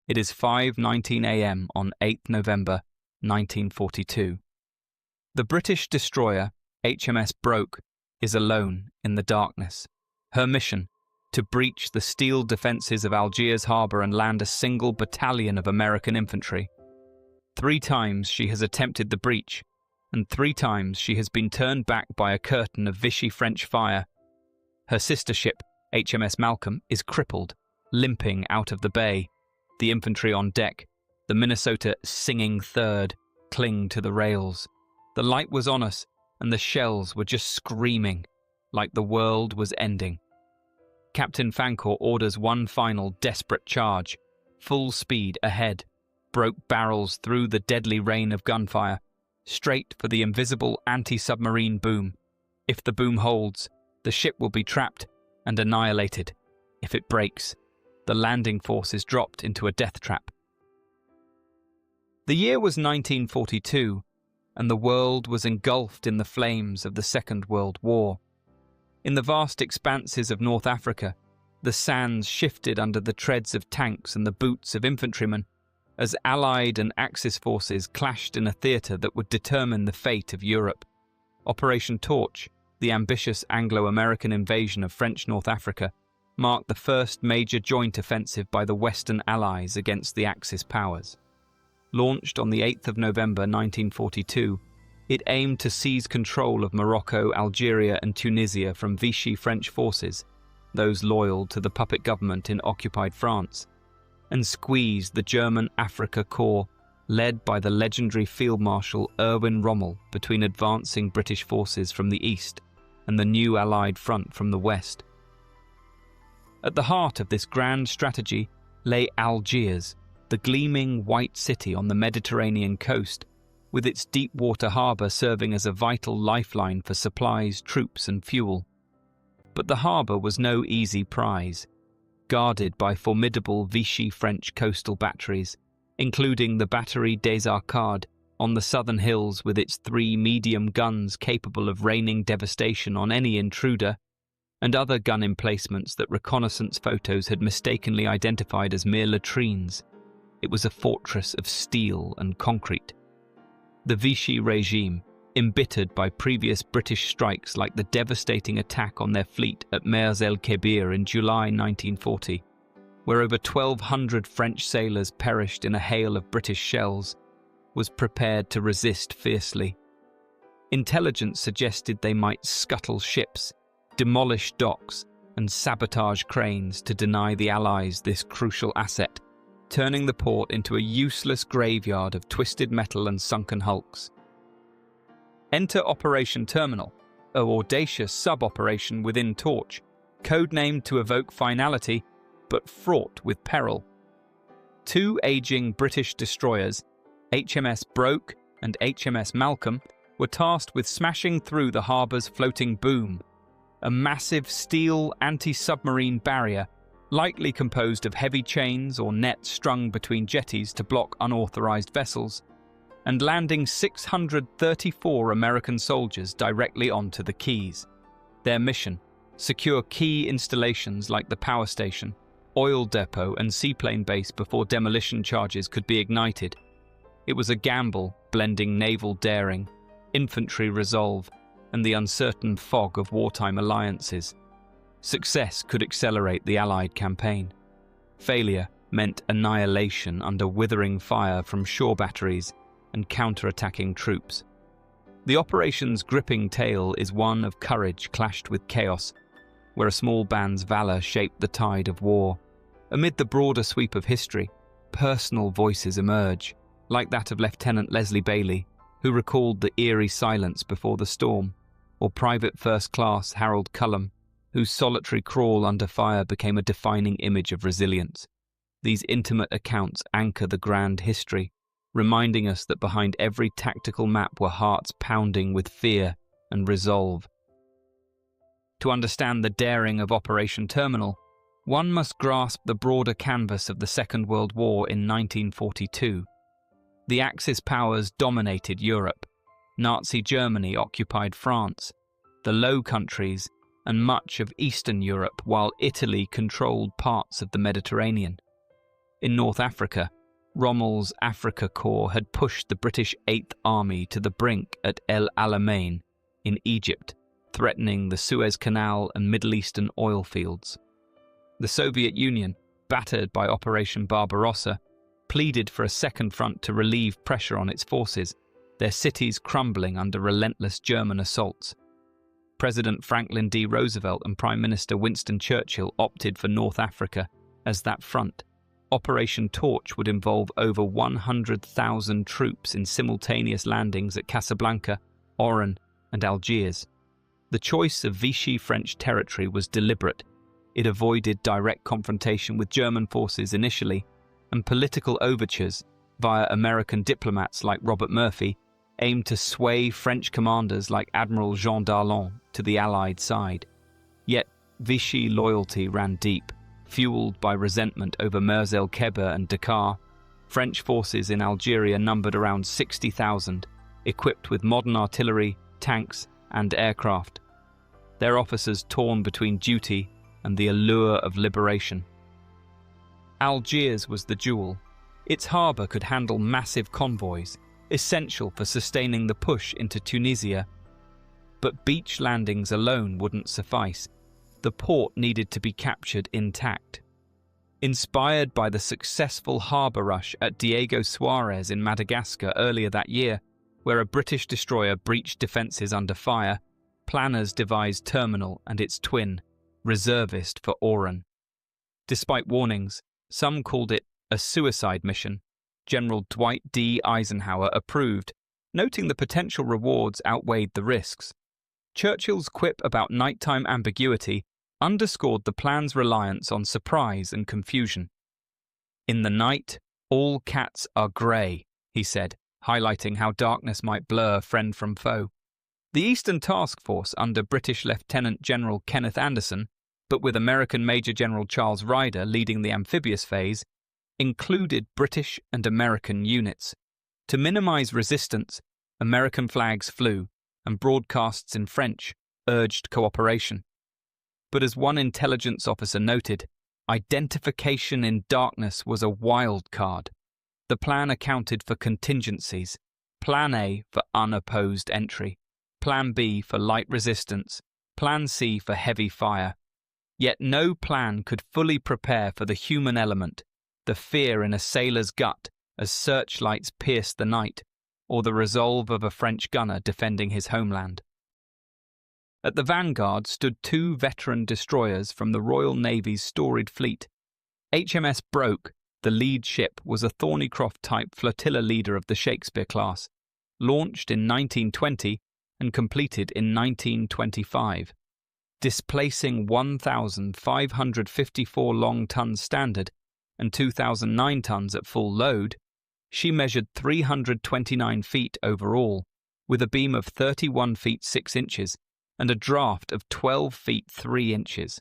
It is 5:19 a.m. on 8th November 1942. The British destroyer HMS Broke is alone in the darkness. Her mission: to breach the steel defences of Algiers harbour and land a single battalion of American infantry. 3 times she has attempted the breach, and 3 times she has been turned back by a curtain of Vichy French fire. Her sister ship, HMS Malcolm, is crippled, limping out of the bay. The infantry on deck, the Minnesota singing third, cling to the rails. The light was on us, and the shells were just screaming, like the world was ending. Captain Fancourt orders one final desperate charge. Full speed ahead. Broke barrels through the deadly rain of gunfire, straight for the invisible anti-submarine boom. If the boom holds, the ship will be trapped and annihilated. If it breaks, the landing force is dropped into a death trap. The year was 1942, and the world was engulfed in the flames of the Second World War. In the vast expanses of North Africa, the sands shifted under the treads of tanks and the boots of infantrymen, as Allied and Axis forces clashed in a theatre that would determine the fate of Europe. Operation Torch, the ambitious Anglo-American invasion of French North Africa, marked the first major joint offensive by the Western Allies against the Axis powers. Launched on the 8th of November 1942, it aimed to seize control of Morocco, Algeria and Tunisia from Vichy French forces, those loyal to the puppet government in occupied France, and squeeze the German Afrika Korps, led by the legendary Field Marshal Erwin Rommel, between advancing British forces from the east and the new Allied front from the west. At the heart of this grand strategy lay Algiers, the gleaming white city on the Mediterranean coast, with its deep-water harbour serving as a vital lifeline for supplies, troops and fuel. But the harbour was no easy prize, guarded by formidable Vichy French coastal batteries, including the Batterie des Arcades on the southern hills with its 3 medium guns capable of raining devastation on any intruder, and other gun emplacements that reconnaissance photos had mistakenly identified as mere latrines. It was a fortress of steel and concrete. The Vichy regime, embittered by previous British strikes like the devastating attack on their fleet at Mers el-Kebir in July 1940, where over 1,200 French sailors perished in a hail of British shells, was prepared to resist fiercely. Intelligence suggested they might scuttle ships, demolish docks, and sabotage cranes to deny the Allies this crucial asset, turning the port into a useless graveyard of twisted metal and sunken hulks. Enter Operation Terminal, an audacious sub-operation within Torch, codenamed to evoke finality, but fraught with peril. 2 aging British destroyers, HMS Broke and HMS Malcolm, were tasked with smashing through the harbour's floating boom, a massive steel anti-submarine barrier likely composed of heavy chains or nets strung between jetties to block unauthorized vessels, and landing 634 American soldiers directly onto the quays. Their mission: secure key installations like the power station, oil depot and seaplane base before demolition charges could be ignited. It was a gamble blending naval daring, infantry resolve, and the uncertain fog of wartime alliances. Success could accelerate the Allied campaign. Failure meant annihilation under withering fire from shore batteries and counter-attacking troops. The operation's gripping tale is one of courage clashed with chaos, where a small band's valour shaped the tide of war. Amid the broader sweep of history, personal voices emerge, like that of Lieutenant Leslie Bailey, who recalled the eerie silence before the storm, or Private First Class Harold Cullum, whose solitary crawl under fire became a defining image of resilience. These intimate accounts anchor the grand history, reminding us that behind every tactical map were hearts pounding with fear and resolve. To understand the daring of Operation Terminal, one must grasp the broader canvas of the Second World War in 1942. The Axis powers dominated Europe. Nazi Germany occupied France, the Low Countries, and much of Eastern Europe, while Italy controlled parts of the Mediterranean. In North Africa, Rommel's Africa Corps had pushed the British Eighth Army to the brink at El Alamein in Egypt, threatening the Suez Canal and Middle Eastern oil fields. The Soviet Union, battered by Operation Barbarossa, pleaded for a second front to relieve pressure on its forces, their cities crumbling under relentless German assaults. President Franklin D. Roosevelt and Prime Minister Winston Churchill opted for North Africa as that front. Operation Torch would involve over 100,000 troops in simultaneous landings at Casablanca, Oran, and Algiers. The choice of Vichy French territory was deliberate. It avoided direct confrontation with German forces initially, and political overtures, via American diplomats like Robert Murphy, aimed to sway French commanders like Admiral Jean Darlan to the Allied side. Yet Vichy loyalty ran deep. Fueled by resentment over Mers el-Kebir and Dakar, French forces in Algeria numbered around 60,000, equipped with modern artillery, tanks, and aircraft. Their officers torn between duty and the allure of liberation. Algiers was the jewel. Its harbour could handle massive convoys, essential for sustaining the push into Tunisia. But beach landings alone wouldn't suffice. The port needed to be captured intact. Inspired by the successful harbour rush at Diego Suarez in Madagascar earlier that year, where a British destroyer breached defences under fire, planners devised Terminal and its twin, Reservist, for Oran. Despite warnings, some called it a suicide mission. General Dwight D. Eisenhower approved, noting the potential rewards outweighed the risks. Churchill's quip about nighttime ambiguity underscored the plan's reliance on surprise and confusion. "In the night, all cats are grey," he said, highlighting how darkness might blur friend from foe. The Eastern Task Force under British Lieutenant General Kenneth Anderson, but with American Major General Charles Ryder leading the amphibious phase, included British and American units. To minimize resistance, American flags flew, and broadcasts in French urged cooperation. But as one intelligence officer noted, identification in darkness was a wild card. The plan accounted for contingencies: Plan A for unopposed entry, Plan B for light resistance, Plan C for heavy fire. Yet no plan could fully prepare for the human element, the fear in a sailor's gut as searchlights pierced the night, or the resolve of a French gunner defending his homeland. At the vanguard stood two veteran destroyers from the Royal Navy's storied fleet. HMS Broke, the lead ship, was a Thornycroft-type flotilla leader of the Shakespeare class, launched in 1920 and completed in 1925. Displacing 1,554 long tons standard and 2,009 tons at full load, she measured 329 feet overall, with a beam of 31 feet 6 inches and a draft of 12 feet 3 inches.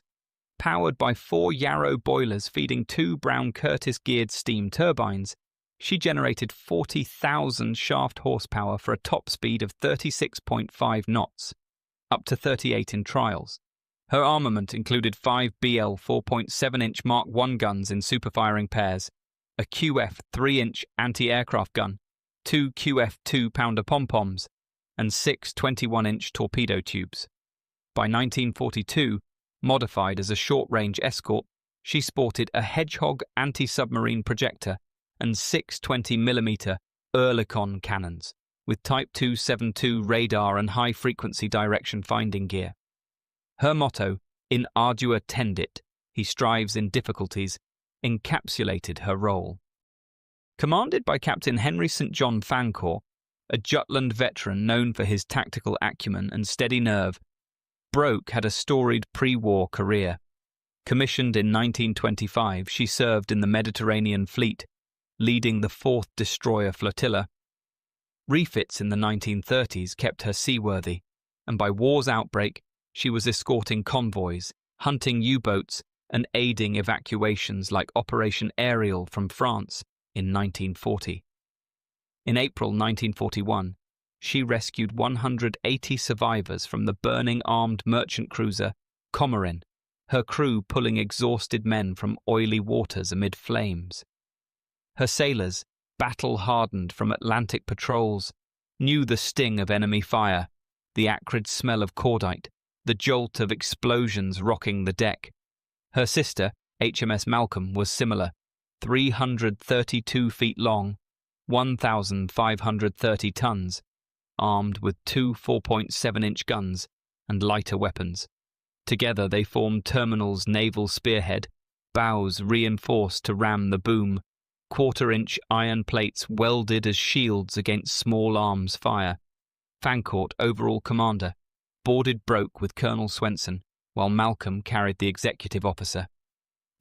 Powered by 4 Yarrow boilers feeding 2 Brown Curtis-geared steam turbines, she generated 40,000 shaft horsepower for a top speed of 36.5 knots, up to 38 in trials. Her armament included 5 BL 4.7-inch Mark I guns in superfiring pairs, a QF 3-inch anti-aircraft gun, 2 QF 2-pounder pom-poms, and 6 21-inch torpedo tubes. By 1942, modified as a short-range escort, she sported a Hedgehog anti-submarine projector and 6 20mm Oerlikon cannons, with Type 272 radar and high-frequency direction finding gear. Her motto, "In ardua tendit," he strives in difficulties, encapsulated her role. Commanded by Captain Henry St. John Fancourt, a Jutland veteran known for his tactical acumen and steady nerve, Broke had a storied pre-war career. Commissioned in 1925, she served in the Mediterranean Fleet, leading the 4th Destroyer Flotilla. Refits in the 1930s kept her seaworthy, and by war's outbreak, she was escorting convoys, hunting U-boats, and aiding evacuations like Operation Ariel from France in 1940. In April 1941, she rescued 180 survivors from the burning armed merchant cruiser Comorin, her crew pulling exhausted men from oily waters amid flames. Her sailors, battle-hardened from Atlantic patrols, knew the sting of enemy fire, the acrid smell of cordite, the jolt of explosions rocking the deck. Her sister, HMS Malcolm, was similar, 332 feet long, 1,530 tons, armed with two 4.7-inch guns and lighter weapons. Together they formed Terminal's naval spearhead, bows reinforced to ram the boom, quarter-inch iron plates welded as shields against small arms fire. Fancourt, overall commander, boarded Broke with Colonel Swenson, while Malcolm carried the executive officer.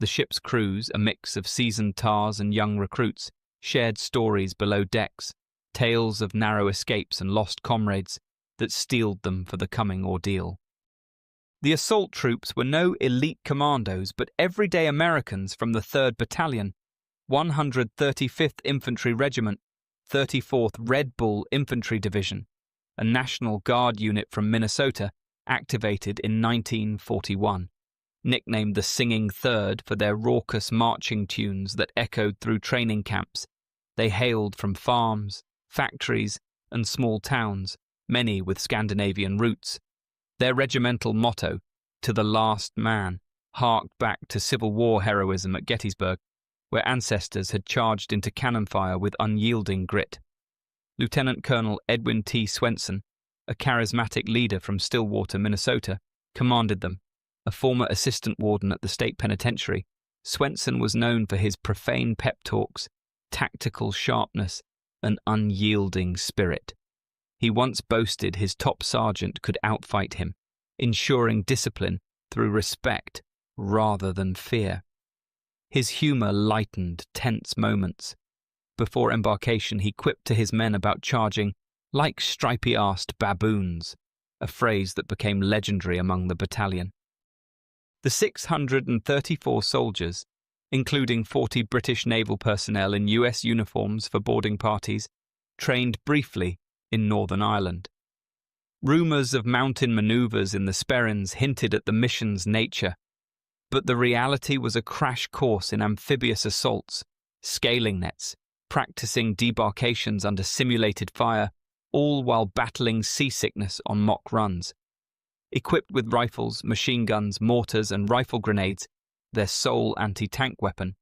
The ship's crews, a mix of seasoned tars and young recruits, shared stories below decks, tales of narrow escapes and lost comrades that steeled them for the coming ordeal. The assault troops were no elite commandos, but everyday Americans from the 3rd Battalion, 135th Infantry Regiment, 34th Red Bull Infantry Division, a National Guard unit from Minnesota activated in 1941. Nicknamed the Singing Third for their raucous marching tunes that echoed through training camps, they hailed from farms, factories, and small towns, many with Scandinavian roots. Their regimental motto, "To the last man," harked back to Civil War heroism at Gettysburg, where ancestors had charged into cannon fire with unyielding grit. Lieutenant Colonel Edwin T. Swenson, a charismatic leader from Stillwater, Minnesota, commanded them. A former assistant warden at the state penitentiary, Swenson was known for his profane pep talks, tactical sharpness, and unyielding spirit. He once boasted his top sergeant could outfight him, ensuring discipline through respect rather than fear. His humor lightened tense moments. Before embarkation, he quipped to his men about charging like stripy-arsed baboons, a phrase that became legendary among the battalion. The 634 soldiers, including 40 British naval personnel in US uniforms for boarding parties, trained briefly in Northern Ireland. Rumours of mountain manoeuvres in the Sperrins hinted at the mission's nature, but the reality was a crash course in amphibious assaults, scaling nets, practicing debarkations under simulated fire, all while battling seasickness on mock runs. Equipped with rifles, machine guns, mortars, and rifle grenades, their sole anti-tank weapon,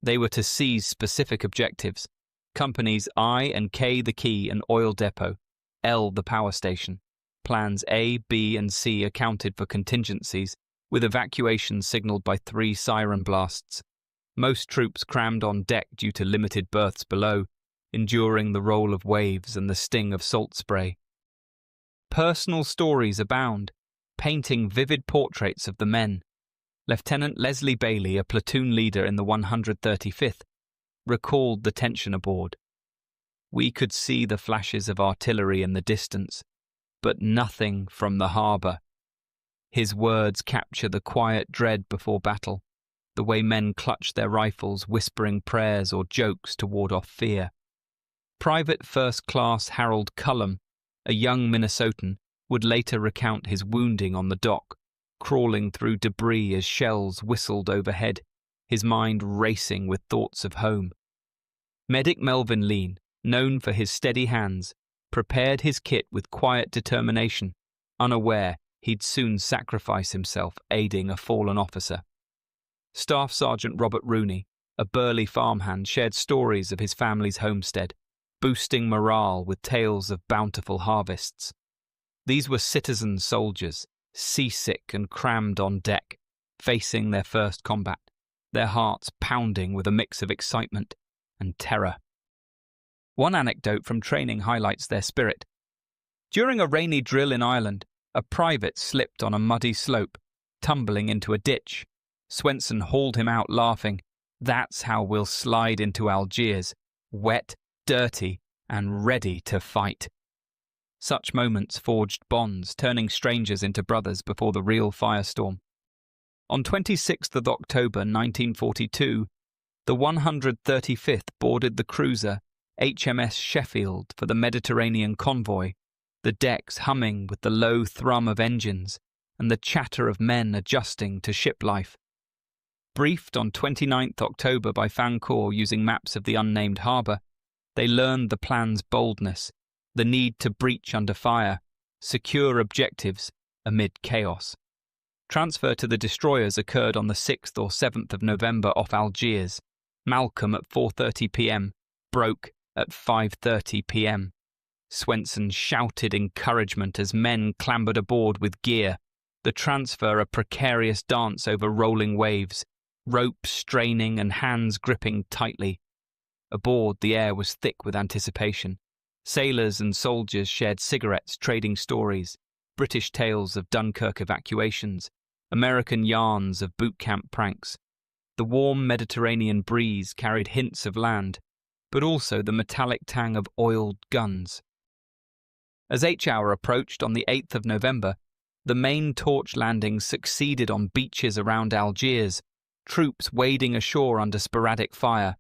they were to seize specific objectives: Companies I and K the key and oil depot, L the power station. Plans A, B, and C accounted for contingencies, with evacuation signaled by 3 siren blasts. Most troops crammed on deck due to limited berths below, enduring the roll of waves and the sting of salt spray. Personal stories abound, painting vivid portraits of the men. Lieutenant Leslie Bailey, a platoon leader in the 135th, recalled the tension aboard. "We could see the flashes of artillery in the distance, but nothing from the harbour." His words capture the quiet dread before battle, the way men clutch their rifles, whispering prayers or jokes to ward off fear. Private First Class Harold Cullum, a young Minnesotan, would later recount his wounding on the dock, crawling through debris as shells whistled overhead, his mind racing with thoughts of home. Medic Melvin Lean, known for his steady hands, prepared his kit with quiet determination, unaware he'd soon sacrifice himself aiding a fallen officer. Staff Sergeant Robert Rooney, a burly farmhand, shared stories of his family's homestead, boosting morale with tales of bountiful harvests. These were citizen soldiers, seasick and crammed on deck, facing their first combat, their hearts pounding with a mix of excitement and terror. One anecdote from training highlights their spirit. During a rainy drill in Ireland, a private slipped on a muddy slope, tumbling into a ditch. Swenson hauled him out laughing. "That's how we'll slide into Algiers, wet, dirty, and ready to fight." Such moments forged bonds, turning strangers into brothers before the real firestorm. On 26th of October 1942, the 135th boarded the cruiser HMS Sheffield for the Mediterranean convoy, the decks humming with the low thrum of engines and the chatter of men adjusting to ship life. Briefed on 29th October by Fancourt using maps of the unnamed harbour, they learned the plan's boldness, the need to breach under fire, secure objectives amid chaos. Transfer to the destroyers occurred on the 6th or 7th of November off Algiers, Malcolm at 4:30 p.m, Broke at 5:30 p.m. Swenson shouted encouragement as men clambered aboard with gear, the transfer a precarious dance over rolling waves, ropes straining and hands gripping tightly. Aboard, the air was thick with anticipation. Sailors and soldiers shared cigarettes, trading stories, British tales of Dunkirk evacuations, American yarns of boot camp pranks. The warm Mediterranean breeze carried hints of land, but also the metallic tang of oiled guns. As H-hour approached on the 8th of November, the main torch landings succeeded on beaches around Algiers, troops wading ashore under sporadic fire.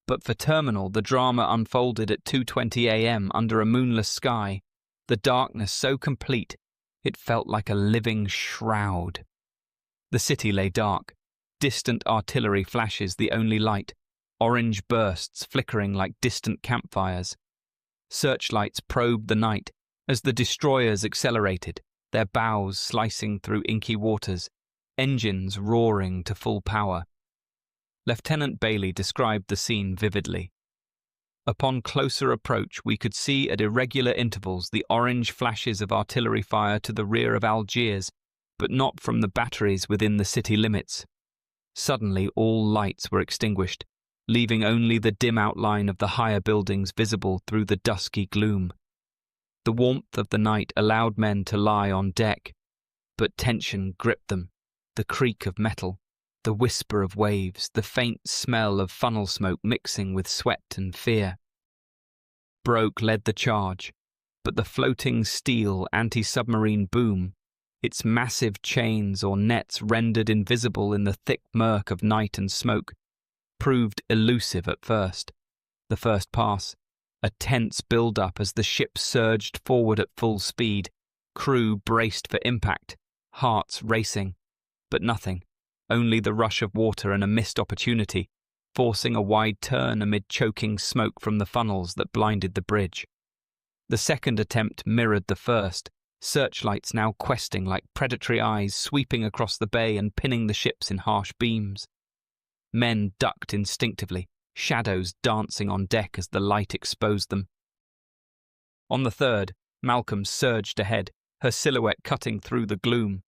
But for Terminal, the drama unfolded at 2:20 a.m. under a moonless sky, the darkness so complete it felt like a living shroud. The city lay dark, distant artillery flashes the only light, orange bursts flickering like distant campfires. Searchlights probed the night as the destroyers accelerated, their bows slicing through inky waters, engines roaring to full power. Lieutenant Bailey described the scene vividly. Upon closer approach, we could see at irregular intervals the orange flashes of artillery fire to the rear of Algiers, but not from the batteries within the city limits. Suddenly, all lights were extinguished, leaving only the dim outline of the higher buildings visible through the dusky gloom. The warmth of the night allowed men to lie on deck, but tension gripped them, the creak of metal, the whisper of waves, the faint smell of funnel smoke mixing with sweat and fear. Broke led the charge, but the floating steel anti-submarine boom, its massive chains or nets rendered invisible in the thick murk of night and smoke, proved elusive at first. The first pass, a tense build-up as the ship surged forward at full speed, crew braced for impact, hearts racing, but nothing. Only the rush of water and a missed opportunity, forcing a wide turn amid choking smoke from the funnels that blinded the bridge. The second attempt mirrored the first, searchlights now questing like predatory eyes sweeping across the bay and pinning the ships in harsh beams. Men ducked instinctively, shadows dancing on deck as the light exposed them. On the third, Malcolm surged ahead, her silhouette cutting through the gloom.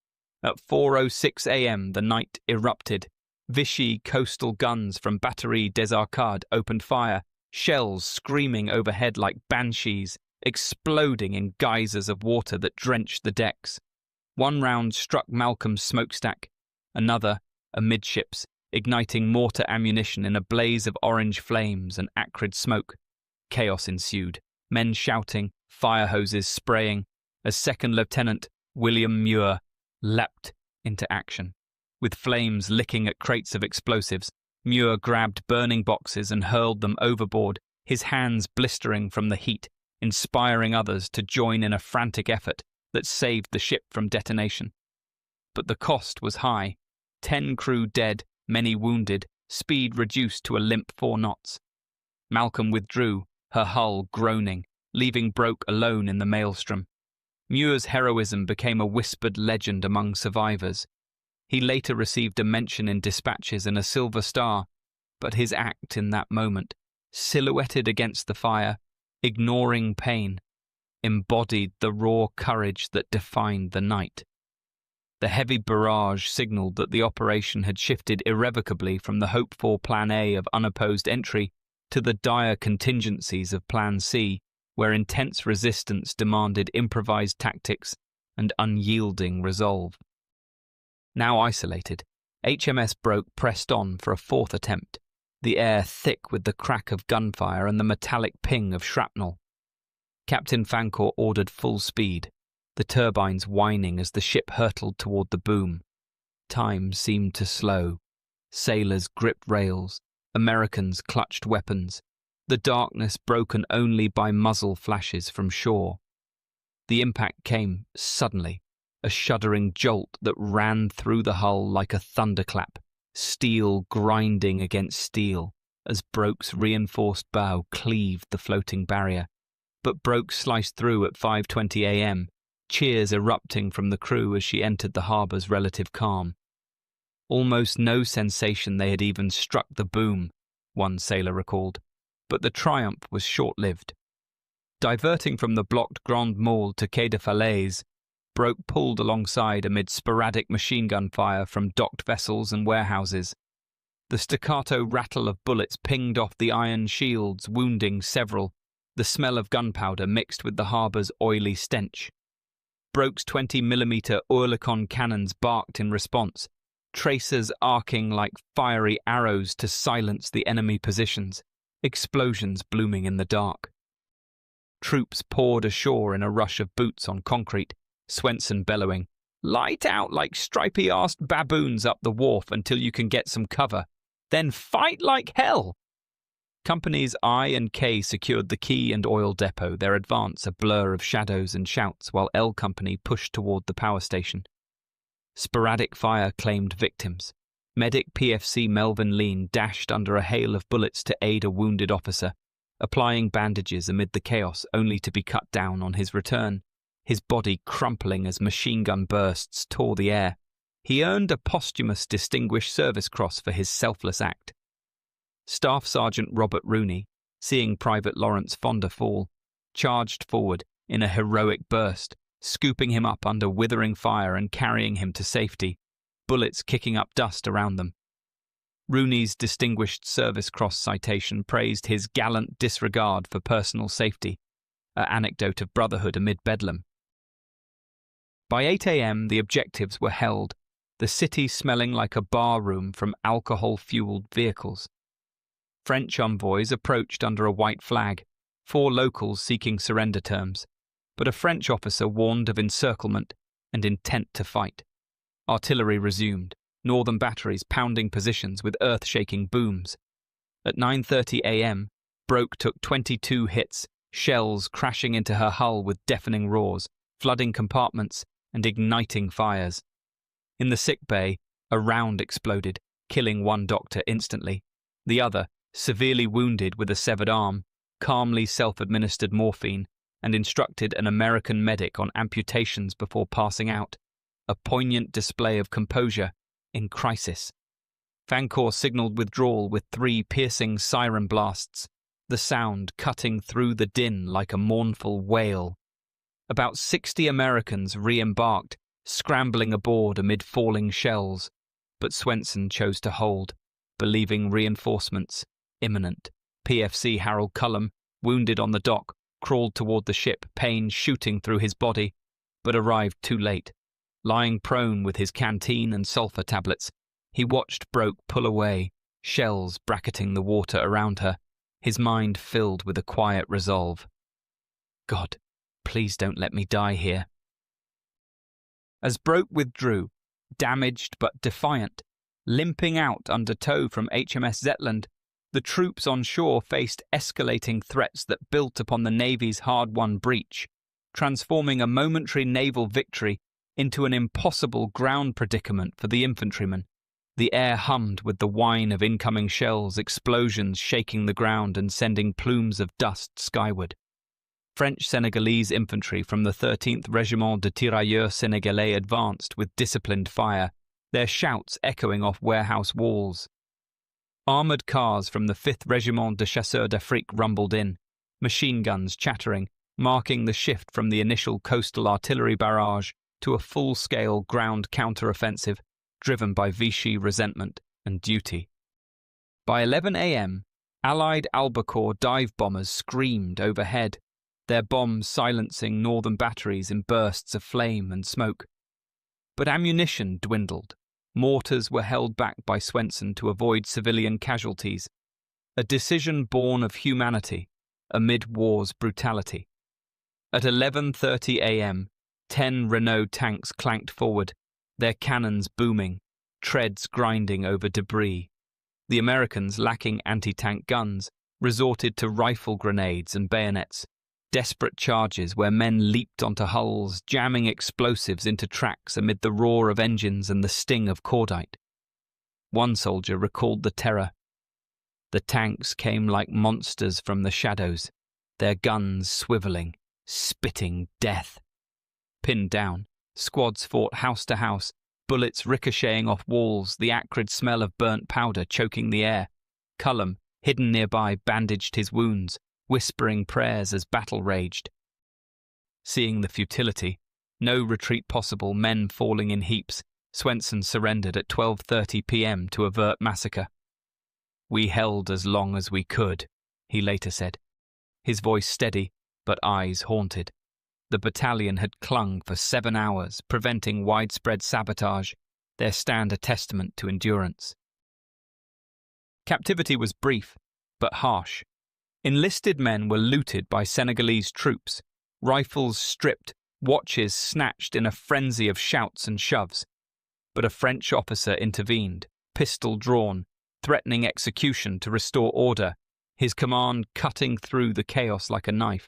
At 4:06 a.m. the night erupted. Vichy coastal guns from Batterie des Arcades opened fire, shells screaming overhead like banshees, exploding in geysers of water that drenched the decks. One round struck Malcolm's smokestack, another amidships, igniting mortar ammunition in a blaze of orange flames and acrid smoke. Chaos ensued, men shouting, fire hoses spraying, as Second Lieutenant William Muir leapt into action. With flames licking at crates of explosives, Muir grabbed burning boxes and hurled them overboard, his hands blistering from the heat, inspiring others to join in a frantic effort that saved the ship from detonation. But the cost was high. 10 crew dead, many wounded, speed reduced to a limp 4 knots. Malcolm withdrew, her hull groaning, leaving Broke alone in the maelstrom. Muir's heroism became a whispered legend among survivors. He later received a mention in dispatches and a Silver Star, but his act in that moment, silhouetted against the fire, ignoring pain, embodied the raw courage that defined the night. The heavy barrage signaled that the operation had shifted irrevocably from the hoped-for Plan A of unopposed entry to the dire contingencies of Plan C, where intense resistance demanded improvised tactics and unyielding resolve. Now isolated, HMS Broke pressed on for a 4th attempt, the air thick with the crack of gunfire and the metallic ping of shrapnel. Captain Fancourt ordered full speed, the turbines whining as the ship hurtled toward the boom. Time seemed to slow. Sailors gripped rails, Americans clutched weapons, the darkness broken only by muzzle flashes from shore. The impact came suddenly, a shuddering jolt that ran through the hull like a thunderclap, steel grinding against steel as Broke's reinforced bow cleaved the floating barrier. But Broke sliced through at 5:20 a.m., cheers erupting from the crew as she entered the harbour's relative calm. Almost no sensation they had even struck the boom, one sailor recalled, but the triumph was short-lived. Diverting from the blocked Grande Mole to Quai de Falaise, Broke pulled alongside amid sporadic machine gun fire from docked vessels and warehouses. The staccato rattle of bullets pinged off the iron shields, wounding several, the smell of gunpowder mixed with the harbour's oily stench. Broke's 20mm Oerlikon cannons barked in response, tracers arcing like fiery arrows to silence the enemy positions, explosions blooming in the dark. Troops poured ashore in a rush of boots on concrete, Swenson bellowing, "Light out like stripy-arsed baboons up the wharf until you can get some cover. Then fight like hell!" Companies I and K secured the quay and oil depot, their advance a blur of shadows and shouts, while L Company pushed toward the power station. Sporadic fire claimed victims. Medic PFC Melvin Lean dashed under a hail of bullets to aid a wounded officer, applying bandages amid the chaos only to be cut down on his return, his body crumpling as machine gun bursts tore the air. He earned a posthumous Distinguished Service Cross for his selfless act. Staff Sergeant Robert Rooney, seeing Private Lawrence Fonda fall, charged forward in a heroic burst, scooping him up under withering fire and carrying him to safety, bullets kicking up dust around them. Rooney's Distinguished Service Cross citation praised his gallant disregard for personal safety, an anecdote of brotherhood amid bedlam. By 8 a.m. the objectives were held, the city smelling like a bar room from alcohol-fueled vehicles. French envoys approached under a white flag, 4 locals seeking surrender terms, but a French officer warned of encirclement and intent to fight. Artillery resumed, northern batteries pounding positions with earth-shaking booms. At 9:30 a.m., Broke took 22 hits, shells crashing into her hull with deafening roars, flooding compartments and igniting fires. In the sick bay, a round exploded, killing one doctor instantly. The other, severely wounded with a severed arm, calmly self-administered morphine and instructed an American medic on amputations before passing out, a poignant display of composure in crisis. Fancourt signalled withdrawal with 3 piercing siren blasts, the sound cutting through the din like a mournful wail. About 60 Americans re-embarked, scrambling aboard amid falling shells, but Swenson chose to hold, believing reinforcements imminent. PFC Harold Cullum, wounded on the dock, crawled toward the ship, pain shooting through his body, but arrived too late. Lying prone with his canteen and sulfur tablets, he watched Broke pull away, shells bracketing the water around her, his mind filled with a quiet resolve. God, please don't let me die here. As Broke withdrew, damaged but defiant, limping out under tow from HMS Zetland, the troops on shore faced escalating threats that built upon the Navy's hard-won breach, transforming a momentary naval victory into an impossible ground predicament for the infantrymen. The air hummed with the whine of incoming shells, explosions shaking the ground and sending plumes of dust skyward. French-Senegalese infantry from the 13th Régiment de Tirailleurs Sénégalais advanced with disciplined fire, their shouts echoing off warehouse walls. Armoured cars from the 5th Régiment de Chasseurs d'Afrique rumbled in, machine guns chattering, marking the shift from the initial coastal artillery barrage to a full-scale ground counter-offensive driven by Vichy resentment and duty. By 11 a.m., Allied Albacore dive bombers screamed overhead, their bombs silencing northern batteries in bursts of flame and smoke. But ammunition dwindled. Mortars were held back by Swenson to avoid civilian casualties, a decision born of humanity amid war's brutality. At 11:30 a.m., 10 Renault tanks clanked forward, their cannons booming, treads grinding over debris. The Americans, lacking anti-tank guns, resorted to rifle grenades and bayonets, desperate charges where men leaped onto hulls, jamming explosives into tracks amid the roar of engines and the sting of cordite. One soldier recalled the terror. The tanks came like monsters from the shadows, their guns swiveling, spitting death. Pinned down, squads fought house to house, bullets ricocheting off walls, the acrid smell of burnt powder choking the air. Cullum, hidden nearby, bandaged his wounds, whispering prayers as battle raged. Seeing the futility, no retreat possible, men falling in heaps, Swenson surrendered at 12:30 p.m. to avert massacre. "We held as long as we could," he later said, his voice steady but eyes haunted. The battalion had clung for 7 hours, preventing widespread sabotage, their stand a testament to endurance. Captivity was brief, but harsh. Enlisted men were looted by Senegalese troops, rifles stripped, watches snatched in a frenzy of shouts and shoves. But a French officer intervened, pistol drawn, threatening execution to restore order, his command cutting through the chaos like a knife.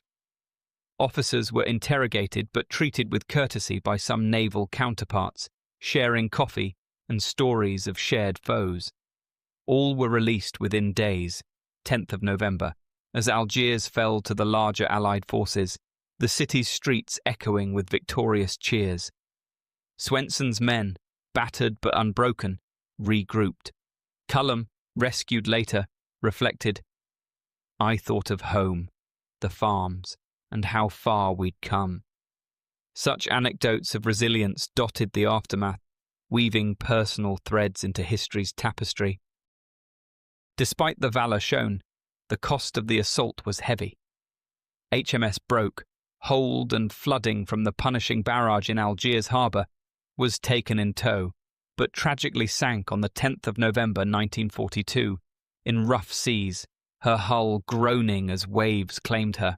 Officers were interrogated but treated with courtesy by some naval counterparts, sharing coffee and stories of shared foes. All were released within days, 10th of November, as Algiers fell to the larger Allied forces, the city's streets echoing with victorious cheers. Swenson's men, battered but unbroken, regrouped. Cullum, rescued later, reflected, "I thought of home, the farms, and how far we'd come." Such anecdotes of resilience dotted the aftermath, weaving personal threads into history's tapestry. Despite the valour shown, the cost of the assault was heavy. HMS Broke, holed and flooding from the punishing barrage in Algiers harbour, was taken in tow, but tragically sank on the 10th of November 1942, in rough seas, her hull groaning as waves claimed her.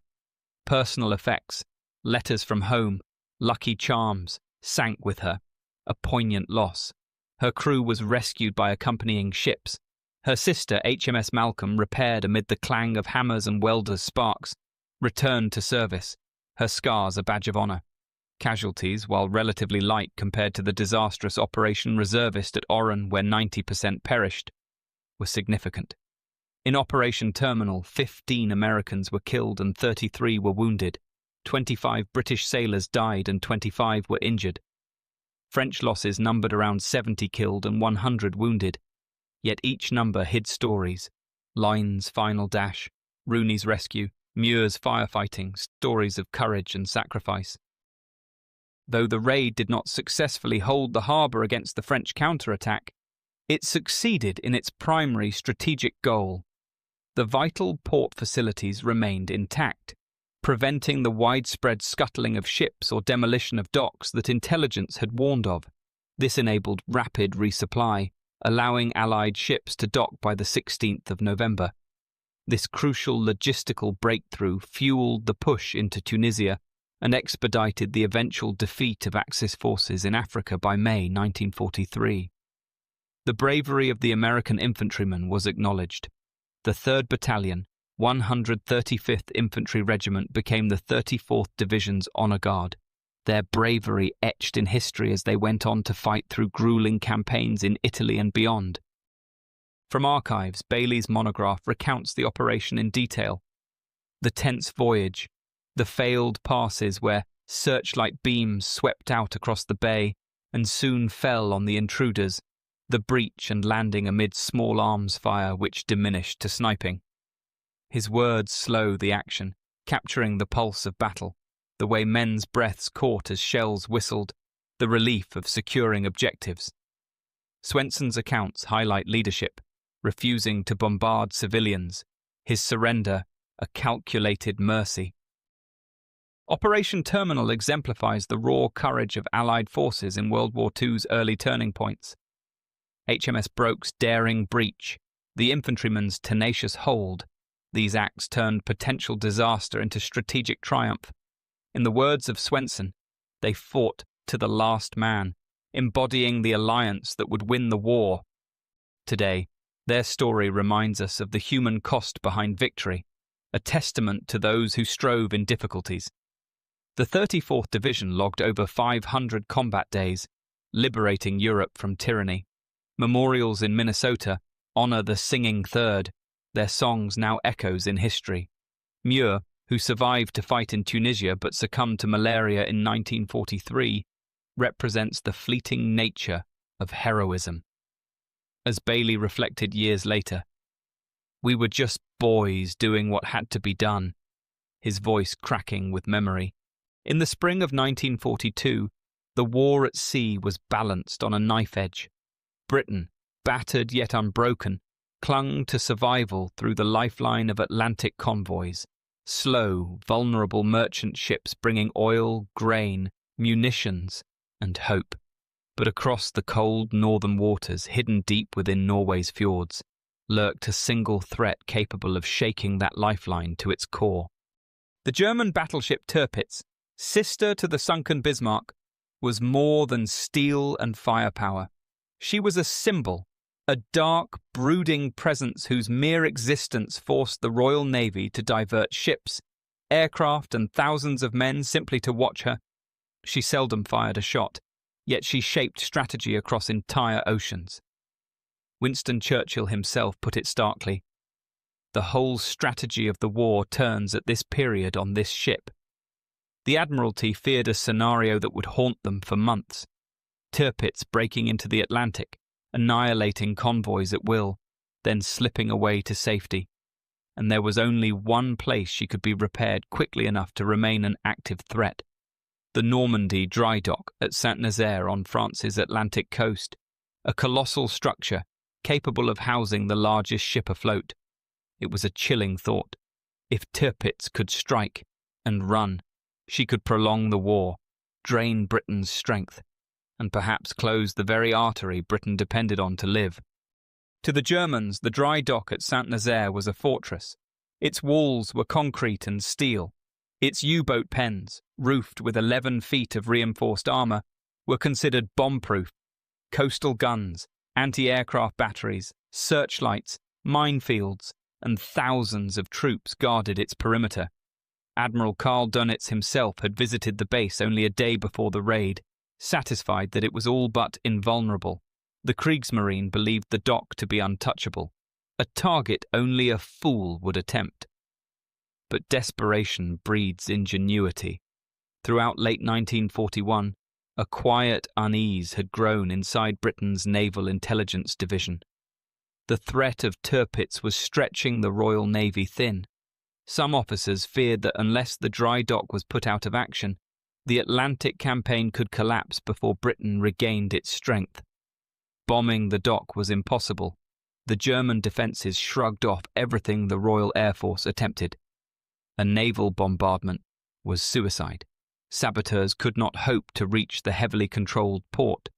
Personal effects, letters from home, lucky charms, sank with her, a poignant loss. Her crew was rescued by accompanying ships. Her sister, HMS Malcolm, repaired amid the clang of hammers and welders' sparks, returned to service, her scars a badge of honour. Casualties, while relatively light compared to the disastrous Operation Reservist at Oran, where 90% perished, were significant. In Operation Terminal, 15 Americans were killed and 33 were wounded. 25 British sailors died and 25 were injured. French losses numbered around 70 killed and 100 wounded. Yet each number hid stories. Lyne's final dash, Rooney's rescue, Muir's firefighting, stories of courage and sacrifice. Though the raid did not successfully hold the harbour against the French counterattack, it succeeded in its primary strategic goal. The vital port facilities remained intact, preventing the widespread scuttling of ships or demolition of docks that intelligence had warned of. This enabled rapid resupply, allowing Allied ships to dock by the 16th of November. This crucial logistical breakthrough fueled the push into Tunisia and expedited the eventual defeat of Axis forces in Africa by May 1943. The bravery of the American infantrymen was acknowledged. The 3rd Battalion, 135th Infantry Regiment became the 34th Division's honour guard, their bravery etched in history as they went on to fight through gruelling campaigns in Italy and beyond. From archives, Bailey's monograph recounts the operation in detail. The tense voyage, the failed passes where searchlight beams swept out across the bay and soon fell on the intruders, the breach and landing amid small arms fire which diminished to sniping. His words slow the action, capturing the pulse of battle, the way men's breaths caught as shells whistled, the relief of securing objectives. Swenson's accounts highlight leadership, refusing to bombard civilians, his surrender a calculated mercy. Operation Terminal exemplifies the raw courage of Allied forces in World War II's early turning points. HMS Broke's daring breach, the infantrymen's tenacious hold, these acts turned potential disaster into strategic triumph. In the words of Swenson, they fought to the last man, embodying the alliance that would win the war. Today, their story reminds us of the human cost behind victory, a testament to those who strove in difficulties. The 34th Division logged over 500 combat days, liberating Europe from tyranny. Memorials in Minnesota honor the singing third, their songs now echoes in history. Muir, who survived to fight in Tunisia but succumbed to malaria in 1943, represents the fleeting nature of heroism. As Bailey reflected years later, "We were just boys doing what had to be done," his voice cracking with memory. In the spring of 1942, the war at sea was balanced on a knife edge. Britain, battered yet unbroken, clung to survival through the lifeline of Atlantic convoys, slow, vulnerable merchant ships bringing oil, grain, munitions, and hope. But across the cold northern waters, hidden deep within Norway's fjords, lurked a single threat capable of shaking that lifeline to its core. The German battleship Tirpitz, sister to the sunken Bismarck, was more than steel and firepower. She was a symbol, a dark, brooding presence whose mere existence forced the Royal Navy to divert ships, aircraft, and thousands of men simply to watch her. She seldom fired a shot, yet she shaped strategy across entire oceans. Winston Churchill himself put it starkly: "The whole strategy of the war turns at this period on this ship." The Admiralty feared a scenario that would haunt them for months. Tirpitz breaking into the Atlantic, annihilating convoys at will, then slipping away to safety. And there was only one place she could be repaired quickly enough to remain an active threat: the Normandy dry dock at Saint-Nazaire on France's Atlantic coast, a colossal structure capable of housing the largest ship afloat. It was a chilling thought. If Tirpitz could strike and run, she could prolong the war, drain Britain's strength, and perhaps close the very artery Britain depended on to live. To the Germans, the dry dock at Saint-Nazaire was a fortress. Its walls were concrete and steel. Its U-boat pens, roofed with 11 feet of reinforced armour, were considered bomb-proof. Coastal guns, anti-aircraft batteries, searchlights, minefields, and thousands of troops guarded its perimeter. Admiral Karl Dönitz himself had visited the base only a day before the raid, satisfied that it was all but invulnerable. The Kriegsmarine believed the dock to be untouchable, a target only a fool would attempt. But desperation breeds ingenuity. Throughout late 1941, a quiet unease had grown inside Britain's Naval Intelligence Division. The threat of Tirpitz was stretching the Royal Navy thin. Some officers feared that unless the dry dock was put out of action, the Atlantic campaign could collapse before Britain regained its strength. Bombing the dock was impossible. The German defences shrugged off everything the Royal Air Force attempted. A naval bombardment was suicide. Saboteurs could not hope to reach the heavily controlled port.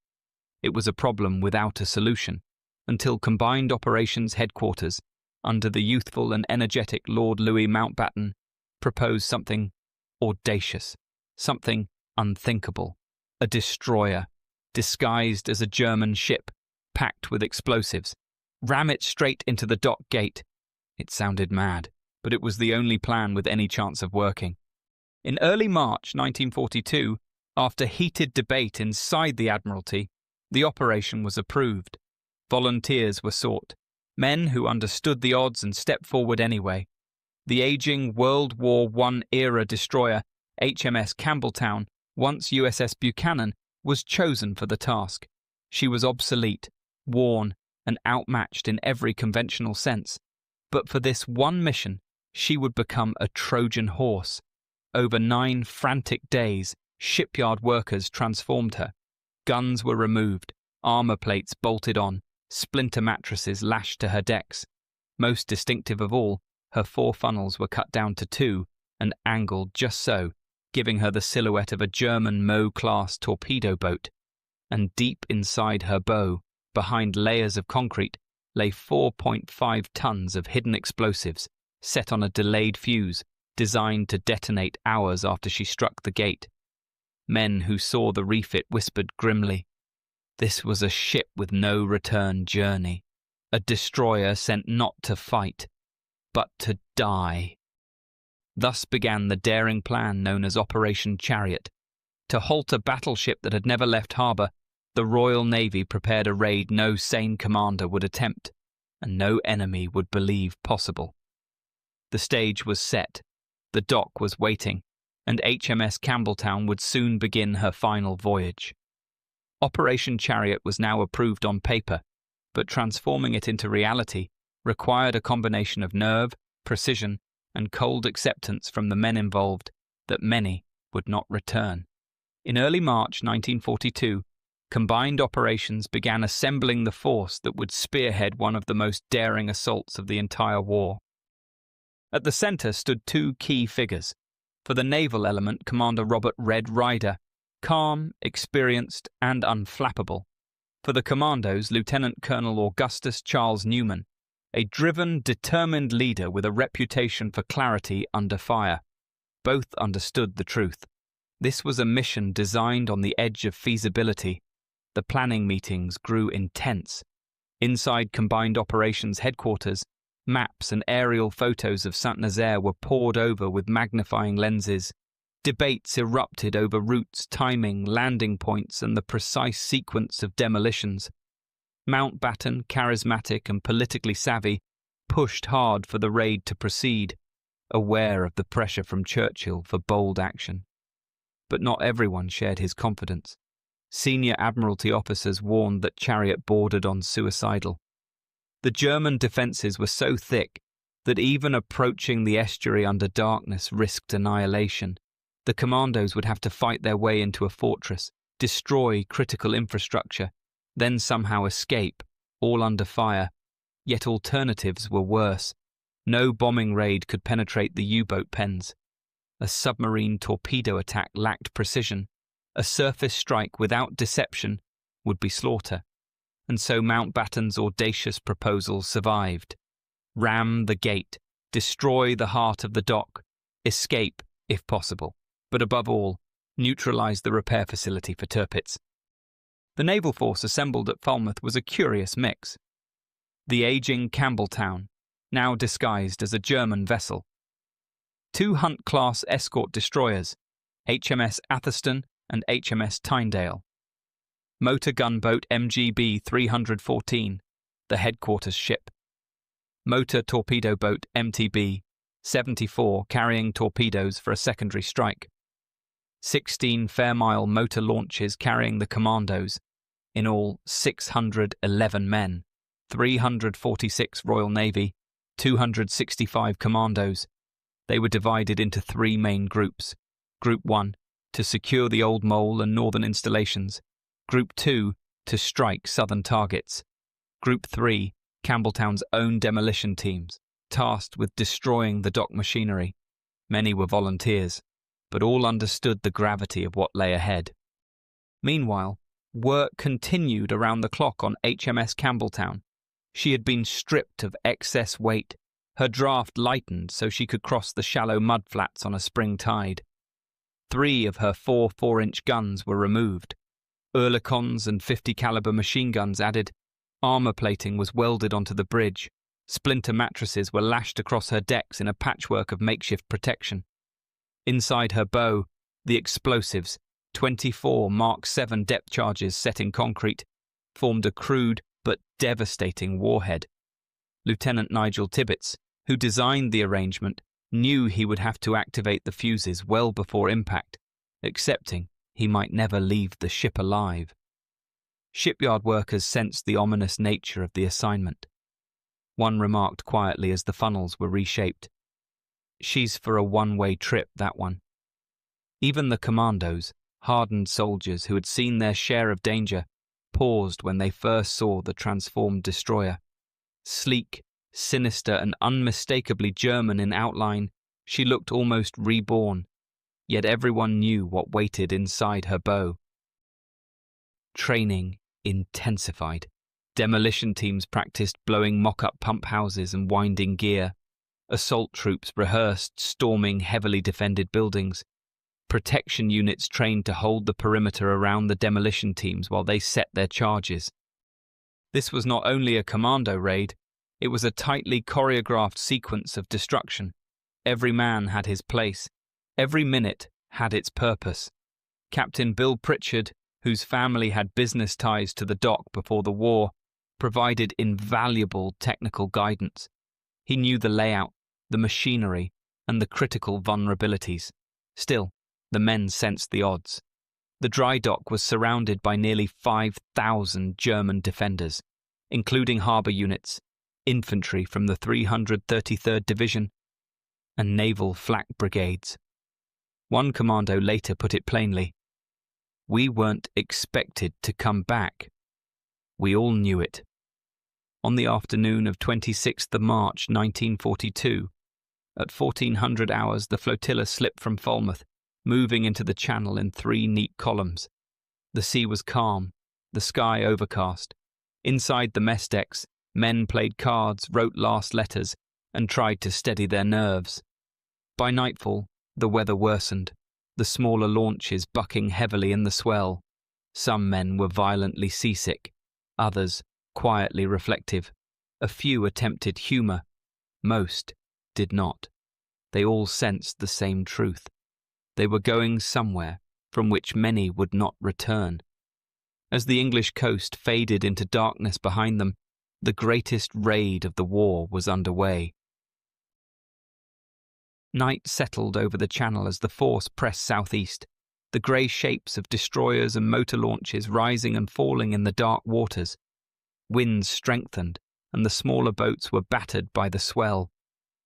It was a problem without a solution, until Combined Operations Headquarters, under the youthful and energetic Lord Louis Mountbatten, proposed something audacious, something unthinkable: a destroyer, disguised as a German ship, packed with explosives. Ram it straight into the dock gate. It sounded mad, but it was the only plan with any chance of working. In early March 1942, after heated debate inside the Admiralty, the operation was approved. Volunteers were sought, men who understood the odds and stepped forward anyway. The aging World War I-era destroyer HMS Campbelltown, once USS Buchanan, was chosen for the task. She was obsolete, worn, and outmatched in every conventional sense. But for this one mission, she would become a Trojan horse. Over 9 frantic days, shipyard workers transformed her. Guns were removed, armour plates bolted on, splinter mattresses lashed to her decks. Most distinctive of all, her 4 funnels were cut down to 2 and angled just so, giving her the silhouette of a German Moe-class torpedo boat. And deep inside her bow, behind layers of concrete, lay 4.5 tons of hidden explosives, set on a delayed fuse, designed to detonate hours after she struck the gate. Men who saw the refit whispered grimly, this was a ship with no return journey, a destroyer sent not to fight, but to die. Thus began the daring plan known as Operation Chariot, to halt a battleship that had never left harbour, The Royal Navy prepared a raid no sane commander would attempt, and no enemy would believe possible. The stage was set, the dock was waiting, and HMS Campbelltown would soon begin her final voyage. Operation Chariot was now approved on paper, but transforming it into reality required a combination of nerve, precision, and cold acceptance from the men involved that many would not return. In early March 1942, combined operations began assembling the force that would spearhead one of the most daring assaults of the entire war. At the centre stood two key figures. For the naval element, Commander Robert Red Ryder, calm, experienced, and unflappable. For the commandos, Lieutenant Colonel Augustus Charles Newman, a driven, determined leader with a reputation for clarity under fire. Both understood the truth. This was a mission designed on the edge of feasibility. The planning meetings grew intense. Inside Combined Operations Headquarters, maps and aerial photos of Saint-Nazaire were pored over with magnifying lenses. Debates erupted over routes, timing, landing points, and the precise sequence of demolitions. Mountbatten, charismatic and politically savvy, pushed hard for the raid to proceed, aware of the pressure from Churchill for bold action. But not everyone shared his confidence. Senior Admiralty officers warned that Chariot bordered on suicidal. The German defences were so thick that even approaching the estuary under darkness risked annihilation. The commandos would have to fight their way into a fortress, destroy critical infrastructure, then somehow escape, all under fire. Yet alternatives were worse. No bombing raid could penetrate the U-boat pens. A submarine torpedo attack lacked precision. A surface strike without deception would be slaughter. And so Mountbatten's audacious proposal survived. Ram the gate, destroy the heart of the dock, escape if possible, but above all, neutralize the repair facility for Tirpitz. The naval force assembled at Falmouth was a curious mix. The aging Campbelltown, now disguised as a German vessel. 2 Hunt-class escort destroyers, HMS Atherstone and HMS Tyndale. Motor gunboat MGB 314, the headquarters ship. Motor torpedo boat MTB 74 carrying torpedoes for a secondary strike. 16 Fairmile motor launches carrying the commandos, in all 611 men, 346 Royal Navy, 265 commandos. They were divided into 3 main groups. Group 1, to secure the Old Mole and northern installations. Group 2, to strike southern targets. Group 3, Campbelltown's own demolition teams, tasked with destroying the dock machinery. Many were volunteers, but all understood the gravity of what lay ahead. Meanwhile, work continued around the clock on HMS Campbelltown. She had been stripped of excess weight, her draft lightened so she could cross the shallow mudflats on a spring tide. 3 of her 4 4-inch guns were removed. Oerlikons and 50 caliber machine guns added. Armour plating was welded onto the bridge. Splinter mattresses were lashed across her decks in a patchwork of makeshift protection. Inside her bow, the explosives, 24 Mark 7 depth charges set in concrete, formed a crude but devastating warhead. Lieutenant Nigel Tibbets, who designed the arrangement, knew he would have to activate the fuses well before impact, accepting he might never leave the ship alive. Shipyard workers sensed the ominous nature of the assignment. One remarked quietly as the funnels were reshaped, "She's for a one-way trip, that one." Even the commandos, hardened soldiers who had seen their share of danger, paused when they first saw the transformed destroyer. Sleek, sinister, and unmistakably German in outline, she looked almost reborn, yet everyone knew what waited inside her bow. Training intensified. Demolition teams practiced blowing mock-up pump houses and winding gear. Assault troops rehearsed storming heavily defended buildings. Protection units trained to hold the perimeter around the demolition teams while they set their charges. This was not only a commando raid, it was a tightly choreographed sequence of destruction. Every man had his place. Every minute had its purpose. Captain Bill Pritchard, whose family had business ties to the dock before the war, provided invaluable technical guidance. He knew the layout, the machinery, and the critical vulnerabilities. Still, the men sensed the odds. The dry dock was surrounded by nearly 5,000 German defenders, including harbour units, infantry from the 333rd Division, and naval flak brigades. One commando later put it plainly, "We weren't expected to come back. We all knew it." On the afternoon of 26th of March 1942, at 1400 hours, the flotilla slipped from Falmouth, moving into the channel in 3 neat columns. The sea was calm, the sky overcast. Inside the mess decks, men played cards, wrote last letters, and tried to steady their nerves. By nightfall, the weather worsened, the smaller launches bucking heavily in the swell. Some men were violently seasick, others quietly reflective. A few attempted humour, most did not. They all sensed the same truth. They were going somewhere from which many would not return. As the English coast faded into darkness behind them, the greatest raid of the war was underway. Night settled over the channel as the force pressed southeast, the grey shapes of destroyers and motor launches rising and falling in the dark waters. Winds strengthened, and the smaller boats were battered by the swell.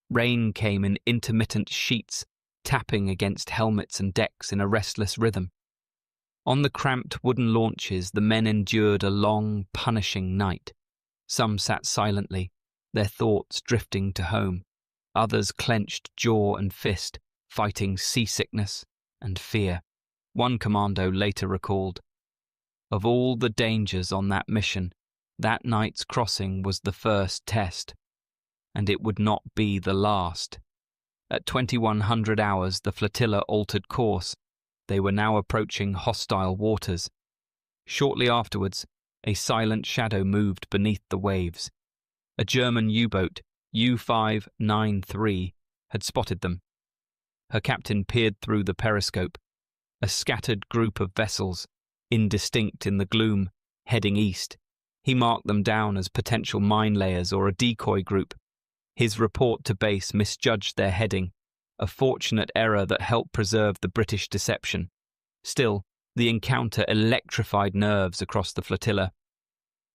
Rain came in intermittent sheets, tapping against helmets and decks in a restless rhythm. On the cramped wooden launches, the men endured a long, punishing night. Some sat silently, their thoughts drifting to home. Others clenched jaw and fist, fighting seasickness and fear. One commando later recalled, "Of all the dangers on that mission, that night's crossing was the first test, and it would not be the last." At 2100 hours, the flotilla altered course. They were now approaching hostile waters. Shortly afterwards, a silent shadow moved beneath the waves. A German U-boat, U-593, had spotted them. Her captain peered through the periscope. A scattered group of vessels, indistinct in the gloom, heading east. He marked them down as potential mine layers or a decoy group. His report to base misjudged their heading, a fortunate error that helped preserve the British deception. Still, the encounter electrified nerves across the flotilla.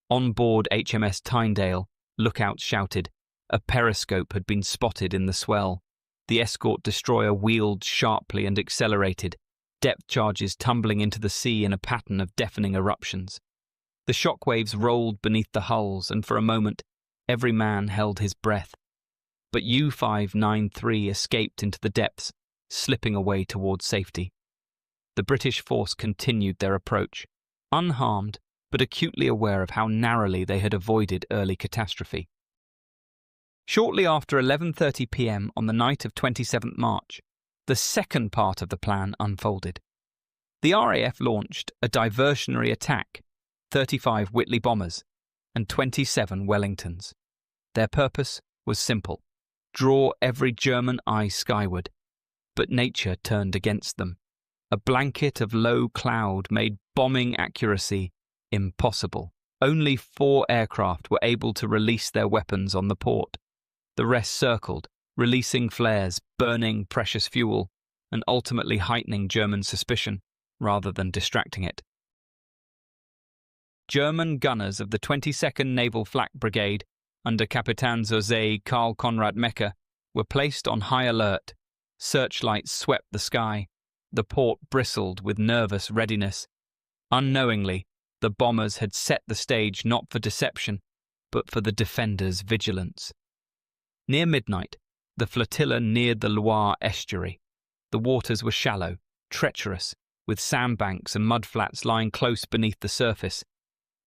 On board HMS Tyndale, lookouts shouted. A periscope had been spotted in the swell. The escort destroyer wheeled sharply and accelerated, depth charges tumbling into the sea in a pattern of deafening eruptions. The shockwaves rolled beneath the hulls, and for a moment, every man held his breath. But U-593 escaped into the depths, slipping away towards safety. The British force continued their approach, unharmed but acutely aware of how narrowly they had avoided early catastrophe. Shortly after 11:30 p.m. on the night of 27th March, the second part of the plan unfolded. The RAF launched a diversionary attack, 35 Whitley bombers and 27 Wellingtons. Their purpose was simple: draw every German eye skyward. But nature turned against them. A blanket of low cloud made bombing accuracy impossible. Only 4 aircraft were able to release their weapons on the port. The rest circled, releasing flares, burning precious fuel, and ultimately heightening German suspicion rather than distracting it. German gunners of the 22nd Naval Flak Brigade, under Captain José Karl Konrad Mecker, were placed on high alert. Searchlights swept the sky. The port bristled with nervous readiness. Unknowingly, the bombers had set the stage not for deception, but for the defenders' vigilance. Near midnight, the flotilla neared the Loire estuary. The waters were shallow, treacherous, with sandbanks and mudflats lying close beneath the surface.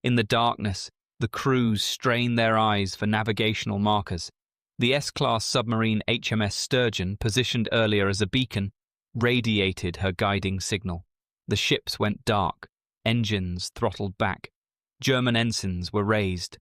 In the darkness, the crews strained their eyes for navigational markers. The S-class submarine HMS Sturgeon, positioned earlier as a beacon, radiated her guiding signal. The ships went dark, engines throttled back. German ensigns were raised.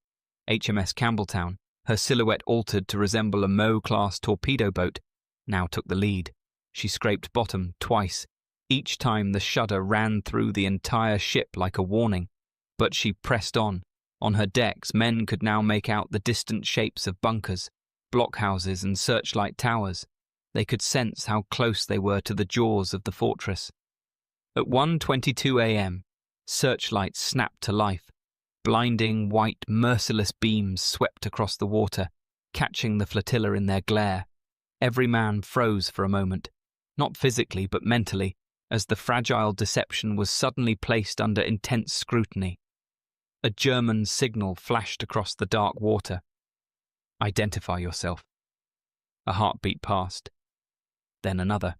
HMS Campbelltown, her silhouette altered to resemble a Meaux-class torpedo boat, now took the lead. She scraped bottom twice, Each time the shudder ran through the entire ship like a warning, but she pressed on. On her decks, men could now make out the distant shapes of bunkers, blockhouses and searchlight towers. They could sense how close they were to the jaws of the fortress. At 1:22 a.m., searchlights snapped to life. Blinding, white, merciless beams swept across the water, catching the flotilla in their glare. Every man froze for a moment, not physically but mentally, as the fragile deception was suddenly placed under intense scrutiny. A German signal flashed across the dark water. "Identify yourself." A heartbeat passed. Then another.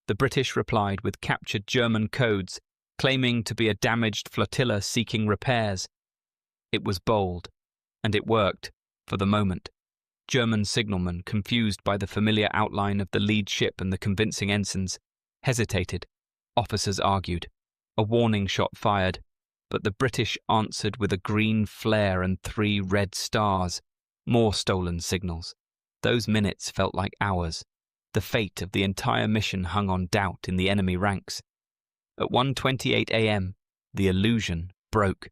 The British replied with captured German codes, claiming to be a damaged flotilla seeking repairs. It was bold, and it worked, for the moment. German signalmen, confused by the familiar outline of the lead ship and the convincing ensigns, hesitated. Officers argued. A warning shot fired, but the British answered with a green flare and 3 red stars. More stolen signals. Those minutes felt like hours. The fate of the entire mission hung on doubt in the enemy ranks. At 1:28 a.m., the illusion broke.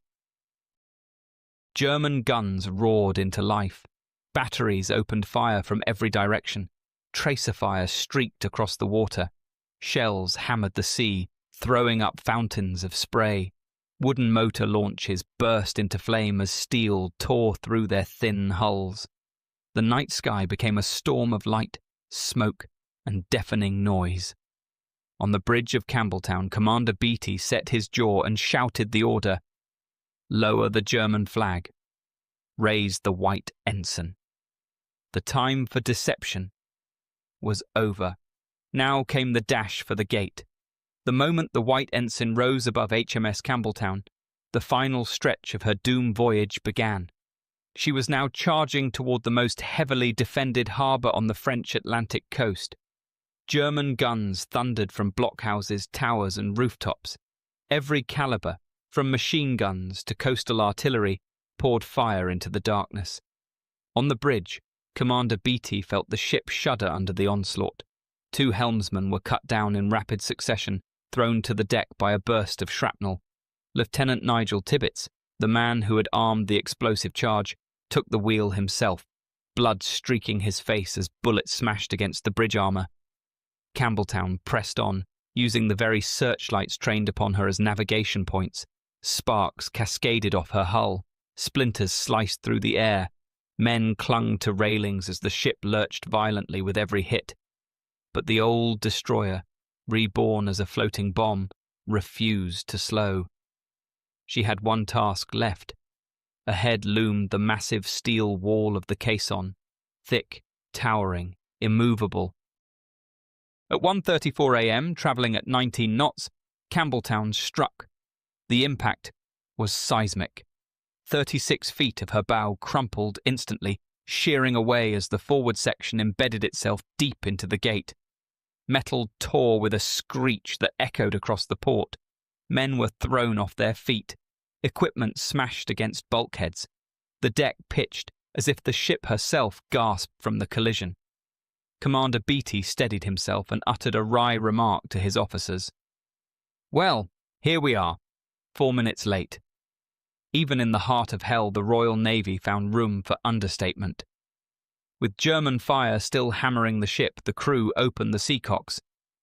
German guns roared into life. Batteries opened fire from every direction. Tracer fire streaked across the water. Shells hammered the sea, throwing up fountains of spray. Wooden motor launches burst into flame as steel tore through their thin hulls. The night sky became a storm of light, smoke, and deafening noise. On the bridge of Campbelltown, Commander Beatty set his jaw and shouted the order: "Lower the German flag. Raise the white ensign." The time for deception was over. Now came the dash for the gate. The moment the white ensign rose above HMS Campbelltown, the final stretch of her doom voyage began. She was now charging toward the most heavily defended harbour on the French Atlantic coast. German guns thundered from blockhouses, towers and rooftops. Every calibre, from machine guns to coastal artillery, poured fire into the darkness. On the bridge, Commander Beatty felt the ship shudder under the onslaught. 2 helmsmen were cut down in rapid succession, thrown to the deck by a burst of shrapnel. Lieutenant Nigel Tibbets, the man who had armed the explosive charge, took the wheel himself, blood streaking his face as bullets smashed against the bridge armour. Campbelltown pressed on, using the very searchlights trained upon her as navigation points. Sparks cascaded off her hull. Splinters sliced through the air. Men clung to railings as the ship lurched violently with every hit. But the old destroyer, reborn as a floating bomb, refused to slow. She had one task left. Ahead loomed the massive steel wall of the caisson, thick, towering, immovable. At 1:34 a.m., travelling at 19 knots, Campbelltown struck. The impact was seismic. 36 feet of her bow crumpled instantly, shearing away as the forward section embedded itself deep into the gate. Metal tore with a screech that echoed across the port. Men were thrown off their feet. Equipment smashed against bulkheads. The deck pitched as if the ship herself gasped from the collision. Commander Beatty steadied himself and uttered a wry remark to his officers. "Well, here we are, 4 minutes late." Even in the heart of hell, the Royal Navy found room for understatement. With German fire still hammering the ship, the crew opened the seacocks,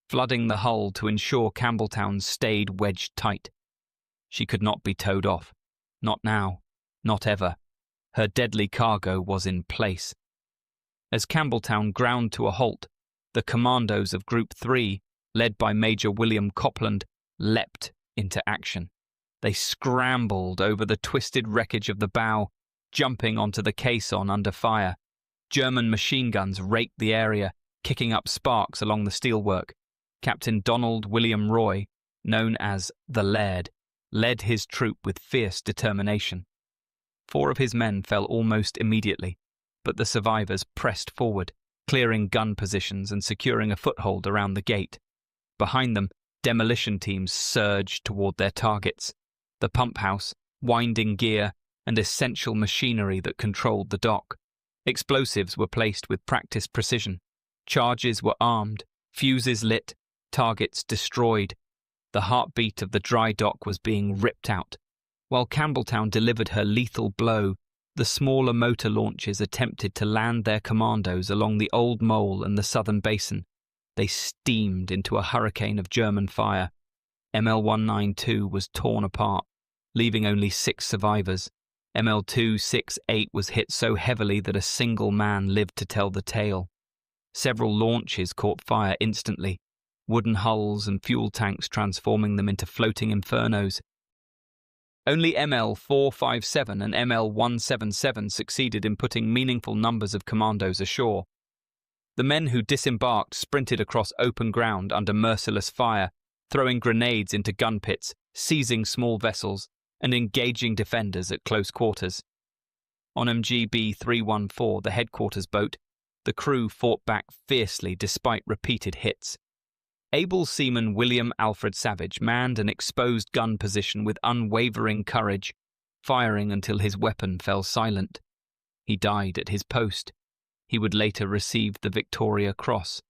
flooding the hull to ensure Campbelltown stayed wedged tight. She could not be towed off. Not now. Not ever. Her deadly cargo was in place. As Campbelltown ground to a halt, the commandos of Group 3, led by Major William Copland, leapt into action. They scrambled over the twisted wreckage of the bow, jumping onto the caisson under fire. German machine guns raked the area, kicking up sparks along the steelwork. Captain Donald William Roy, known as the Laird, led his troop with fierce determination. 4 of his men fell almost immediately, but the survivors pressed forward, clearing gun positions and securing a foothold around the gate. Behind them, demolition teams surged toward their targets. The pump house, winding gear, and essential machinery that controlled the dock. Explosives were placed with practiced precision. Charges were armed, fuses lit, targets destroyed. The heartbeat of the dry dock was being ripped out. While Campbelltown delivered her lethal blow, the smaller motor launches attempted to land their commandos along the Old Mole and the southern basin. They steamed into a hurricane of German fire. ML-192 was torn apart, leaving only 6 survivors. ML-268 was hit so heavily that a single man lived to tell the tale. Several launches caught fire instantly, wooden hulls and fuel tanks transforming them into floating infernos. Only ML-457 and ML-177 succeeded in putting meaningful numbers of commandos ashore. The men who disembarked sprinted across open ground under merciless fire, throwing grenades into gun pits, seizing small vessels, and engaging defenders at close quarters. On MGB-314, the headquarters boat, the crew fought back fiercely despite repeated hits. Able seaman William Alfred Savage manned an exposed gun position with unwavering courage, firing until his weapon fell silent. He died at his post. He would later receive the Victoria Cross.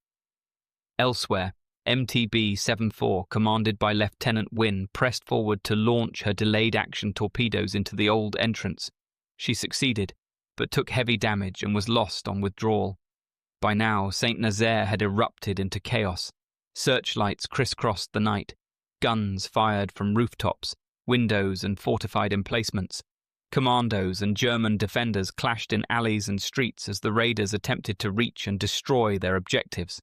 Elsewhere, MTB-74, commanded by Lieutenant Wynne, pressed forward to launch her delayed action torpedoes into the old entrance. She succeeded, but took heavy damage and was lost on withdrawal. By now, St. Nazaire had erupted into chaos. Searchlights crisscrossed the night. Guns fired from rooftops, windows and fortified emplacements. Commandos and German defenders clashed in alleys and streets as the raiders attempted to reach and destroy their objectives.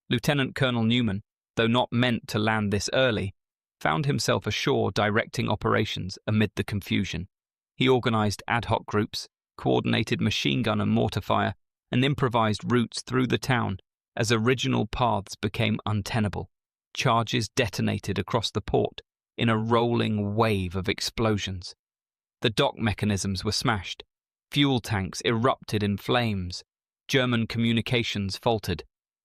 Lieutenant Colonel Newman, though not meant to land this early, found himself ashore directing operations amid the confusion. He organized ad hoc groups, coordinated machine gun and mortar fire, and improvised routes through the town as original paths became untenable. Charges detonated across the port in a rolling wave of explosions. The dock mechanisms were smashed. Fuel tanks erupted in flames. German communications faltered.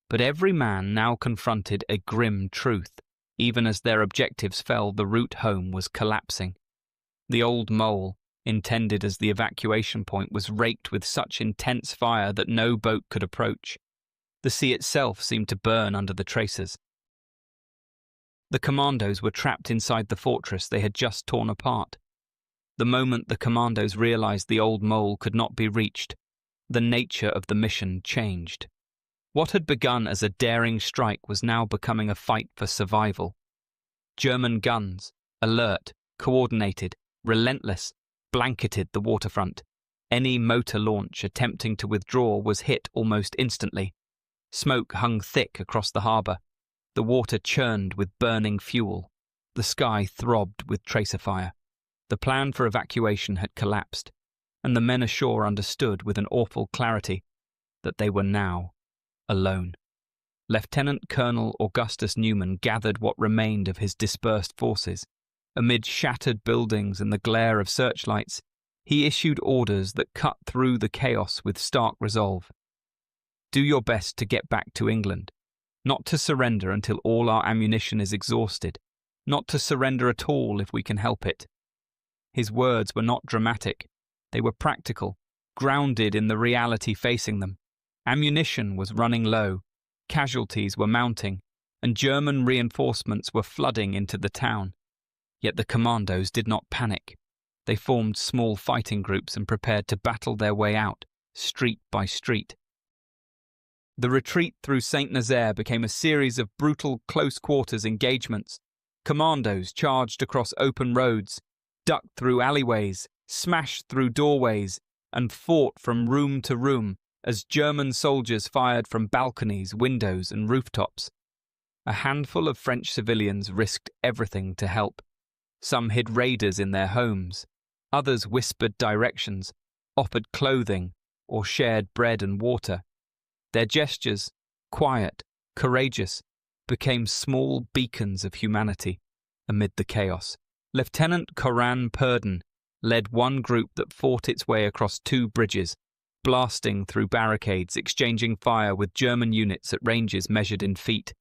But every man now confronted a grim truth. Even as their objectives fell, the route home was collapsing. The Old Mole, intended as the evacuation point, was raked with such intense fire that no boat could approach. The sea itself seemed to burn under the tracers. The commandos were trapped inside the fortress they had just torn apart. The moment the commandos realized the Old Mole could not be reached, the nature of the mission changed. What had begun as a daring strike was now becoming a fight for survival. German guns, alert, coordinated, relentless, blanketed the waterfront. Any motor launch attempting to withdraw was hit almost instantly. Smoke hung thick across the harbour. The water churned with burning fuel. The sky throbbed with tracer fire. The plan for evacuation had collapsed, and the men ashore understood with an awful clarity that they were now alone. Lieutenant Colonel Augustus Newman gathered what remained of his dispersed forces. Amid shattered buildings and the glare of searchlights, he issued orders that cut through the chaos with stark resolve. Do your best to get back to England, not to surrender until all our ammunition is exhausted, not to surrender at all if we can help it. His words were not dramatic. They were practical, grounded in the reality facing them. Ammunition was running low, casualties were mounting, and German reinforcements were flooding into the town. Yet the commandos did not panic. They formed small fighting groups and prepared to battle their way out, street by street. The retreat through St. Nazaire became a series of brutal close-quarters engagements. Commandos charged across open roads, ducked through alleyways, smashed through doorways, and fought from room to room as German soldiers fired from balconies, windows, and rooftops. A handful of French civilians risked everything to help. Some hid raiders in their homes. Others whispered directions, offered clothing, or shared bread and water. Their gestures, quiet, courageous, became small beacons of humanity amid the chaos. Lieutenant Coran Purdon led one group that fought its way across 2 bridges, blasting through barricades, exchanging fire with German units at ranges measured in feet.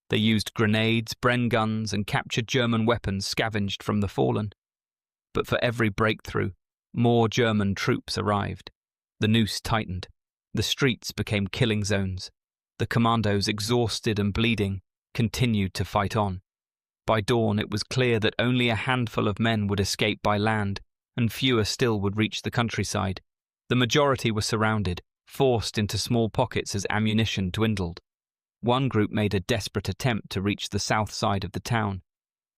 They used grenades, Bren guns, and captured German weapons scavenged from the fallen. But for every breakthrough, more German troops arrived. The noose tightened. The streets became killing zones. The commandos, exhausted and bleeding, continued to fight on. By dawn, it was clear that only a handful of men would escape by land, and fewer still would reach the countryside. The majority were surrounded, forced into small pockets as ammunition dwindled. One group made a desperate attempt to reach the south side of the town.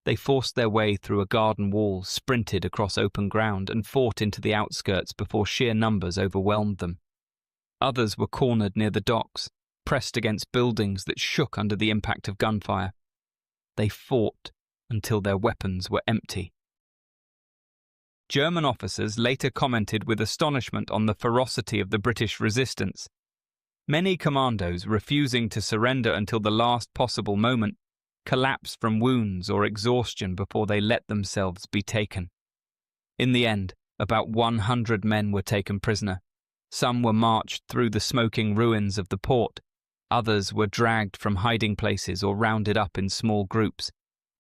They forced their way through a garden wall, sprinted across open ground, and fought into the outskirts before sheer numbers overwhelmed them. Others were cornered near the docks, pressed against buildings that shook under the impact of gunfire. They fought until their weapons were empty. German officers later commented with astonishment on the ferocity of the British resistance. Many commandos, refusing to surrender until the last possible moment, collapsed from wounds or exhaustion before they let themselves be taken. In the end, about 100 men were taken prisoner. Some were marched through the smoking ruins of the port. Others were dragged from hiding places or rounded up in small groups.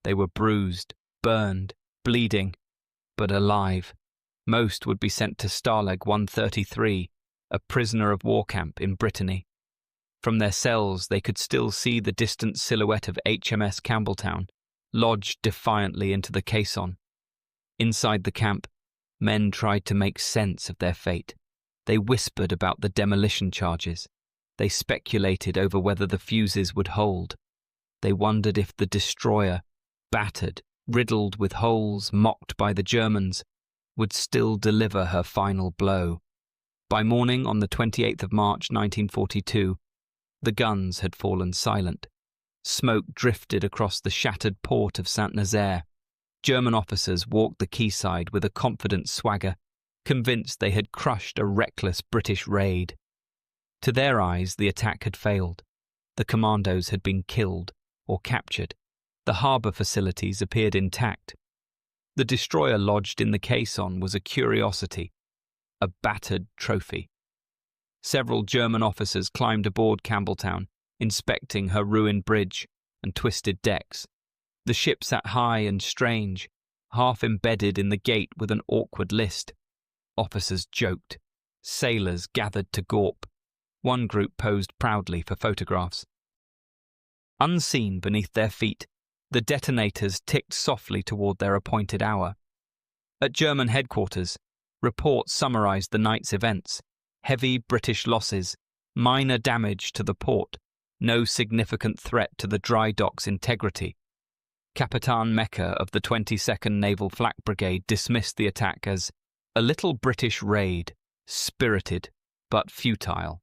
They were bruised, burned, bleeding, but alive. Most would be sent to Stalag 133, a prisoner of war camp in Brittany. From their cells, they could still see the distant silhouette of HMS Campbelltown, lodged defiantly into the caisson. Inside the camp, men tried to make sense of their fate. They whispered about the demolition charges. They speculated over whether the fuses would hold. They wondered if the destroyer, battered, riddled with holes, mocked by the Germans, would still deliver her final blow. By morning on the 28th of March 1942, the guns had fallen silent. Smoke drifted across the shattered port of Saint-Nazaire. German officers walked the quayside with a confident swagger, convinced they had crushed a reckless British raid. To their eyes, the attack had failed. The commandos had been killed or captured. The harbour facilities appeared intact. The destroyer lodged in the caisson was a curiosity, a battered trophy. Several German officers climbed aboard Campbelltown, inspecting her ruined bridge and twisted decks. The ship sat high and strange, half embedded in the gate with an awkward list. Officers joked. Sailors gathered to gawp. One group posed proudly for photographs. Unseen beneath their feet, the detonators ticked softly toward their appointed hour. At German headquarters, reports summarized the night's events. Heavy British losses, minor damage to the port, no significant threat to the dry dock's integrity. Capitan Mecca of the 22nd Naval Flak Brigade dismissed the attack as a little British raid, spirited but futile.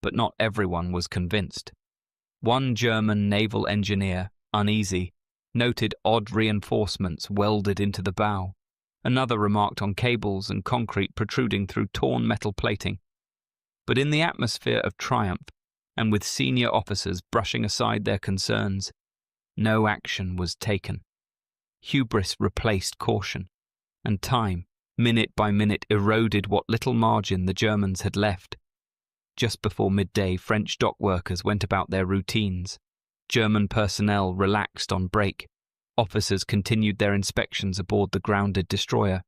But not everyone was convinced. One German naval engineer, uneasy, noted odd reinforcements welded into the bow. Another remarked on cables and concrete protruding through torn metal plating. But in the atmosphere of triumph, and with senior officers brushing aside their concerns, no action was taken. Hubris replaced caution, and time, minute by minute, eroded what little margin the Germans had left. Just before midday, French dock workers went about their routines. German personnel relaxed on break. Officers continued their inspections aboard the grounded destroyer.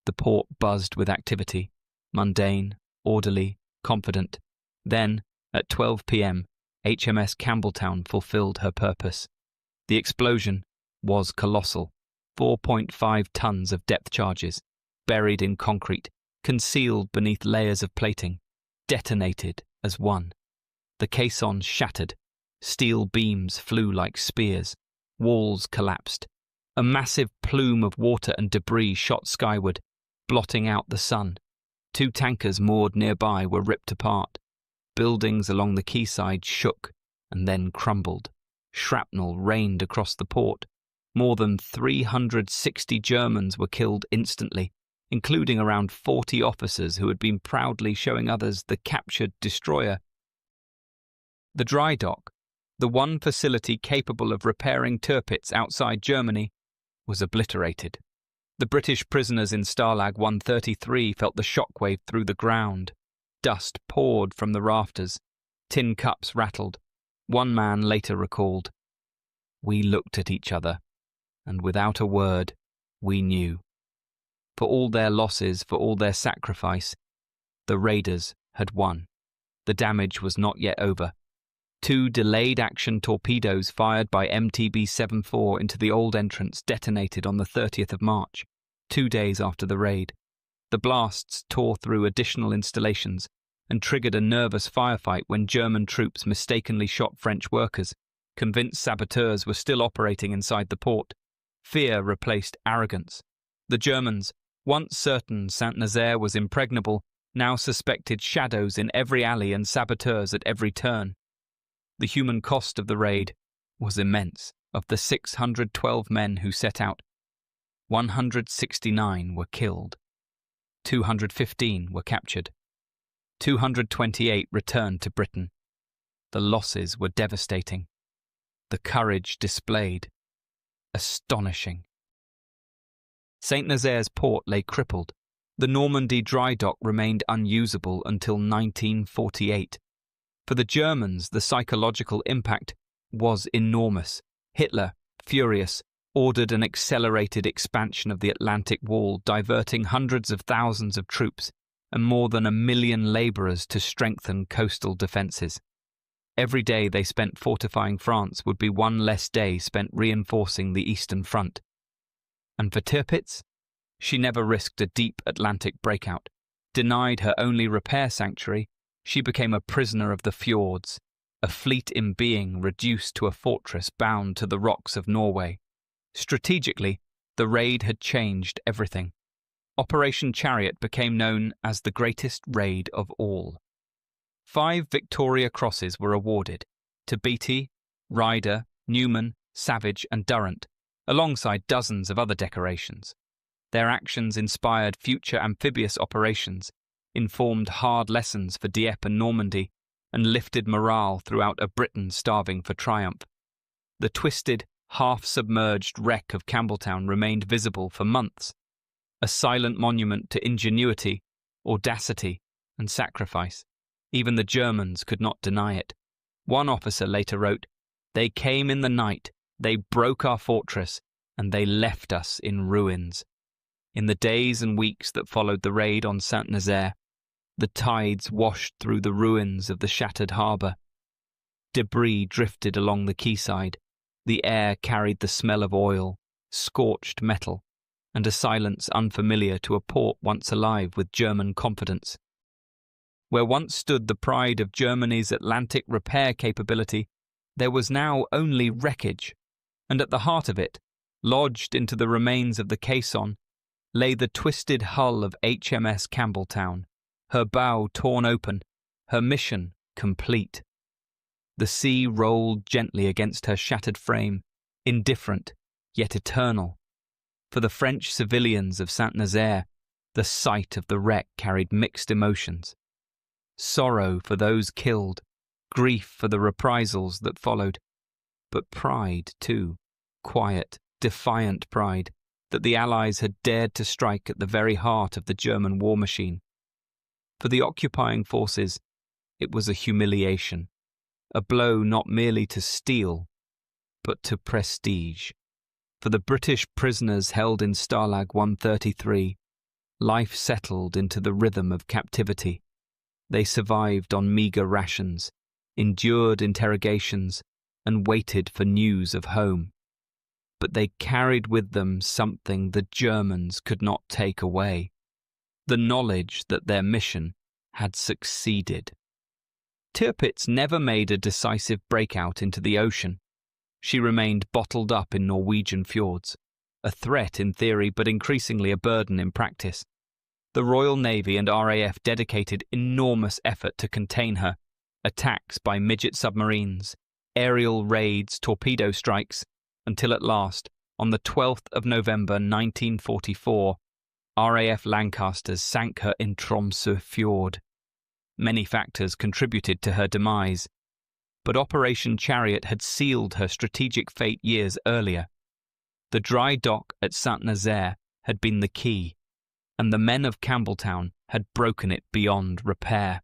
The port buzzed with activity, mundane, orderly, confident. Then, at 12 p.m., HMS Campbelltown fulfilled her purpose. The explosion was colossal. 4.5 tons of depth charges, buried in concrete, concealed beneath layers of plating, detonated as one. The caisson shattered. Steel beams flew like spears. Walls collapsed. A massive plume of water and debris shot skyward, blotting out the sun. 2 tankers moored nearby were ripped apart. Buildings along the quayside shook and then crumbled. Shrapnel rained across the port. More than 360 Germans were killed instantly, including around 40 officers who had been proudly showing others the captured destroyer. The dry dock, the one facility capable of repairing turpits outside Germany, was obliterated. The British prisoners in Stalag 133 felt the shockwave through the ground. Dust poured from the rafters. Tin cups rattled. One man later recalled, "We looked at each other, and without a word, we knew." For all their losses, for all their sacrifice, the raiders had won. The damage was not yet over. 2 delayed action torpedoes fired by MTB-74 into the old entrance detonated on the 30th of March, 2 days after the raid. The blasts tore through additional installations and triggered a nervous firefight when German troops mistakenly shot French workers, convinced saboteurs were still operating inside the port. Fear replaced arrogance. The Germans, once certain Saint-Nazaire was impregnable, now suspected shadows in every alley and saboteurs at every turn. The human cost of the raid was immense. Of the 612 men who set out, 169 were killed. 215 were captured. 228 returned to Britain. The losses were devastating. The courage displayed, astonishing. Saint-Nazaire's port lay crippled. The Normandy dry dock remained unusable until 1948. For the Germans, the psychological impact was enormous. Hitler, furious, ordered an accelerated expansion of the Atlantic Wall, diverting hundreds of thousands of troops and more than 1 million labourers to strengthen coastal defences. Every day they spent fortifying France would be one less day spent reinforcing the Eastern Front. And for Tirpitz, she never risked a deep Atlantic breakout. Denied her only repair sanctuary, she became a prisoner of the fjords, a fleet in being reduced to a fortress bound to the rocks of Norway. Strategically, the raid had changed everything. Operation Chariot became known as the greatest raid of all. 5 Victoria Crosses were awarded to Beatty, Ryder, Newman, Savage and Durrant, alongside dozens of other decorations. Their actions inspired future amphibious operations, informed hard lessons for Dieppe and Normandy, and lifted morale throughout a Britain starving for triumph. The twisted, half-submerged wreck of Campbelltown remained visible for months, a silent monument to ingenuity, audacity, and sacrifice. Even the Germans could not deny it. One officer later wrote, "They came in the night, they broke our fortress, and they left us in ruins." In the days and weeks that followed the raid on Saint-Nazaire, the tides washed through the ruins of the shattered harbour. Debris drifted along the quayside. The air carried the smell of oil, scorched metal, and a silence unfamiliar to a port once alive with German confidence. Where once stood the pride of Germany's Atlantic repair capability, there was now only wreckage, and at the heart of it, lodged into the remains of the caisson, lay the twisted hull of HMS Campbelltown, her bow torn open, her mission complete. The sea rolled gently against her shattered frame, indifferent, yet eternal. For the French civilians of Saint-Nazaire, the sight of the wreck carried mixed emotions. Sorrow for those killed, grief for the reprisals that followed, but pride too, quiet, defiant pride, that the Allies had dared to strike at the very heart of the German war machine. For the occupying forces, it was a humiliation, a blow not merely to steel, but to prestige. For the British prisoners held in Stalag 133, life settled into the rhythm of captivity. They survived on meagre rations, endured interrogations, and waited for news of home. But they carried with them something the Germans could not take away: the knowledge that their mission had succeeded. Tirpitz never made a decisive breakout into the ocean. She remained bottled up in Norwegian fjords, a threat in theory but increasingly a burden in practice. The Royal Navy and RAF dedicated enormous effort to contain her: attacks by midget submarines, aerial raids, torpedo strikes, until at last, on the 12th of November 1944, RAF Lancasters sank her in Tromsø fjord. Many factors contributed to her demise, but Operation Chariot had sealed her strategic fate years earlier. The dry dock at Saint-Nazaire had been the key, and the men of Campbelltown had broken it beyond repair.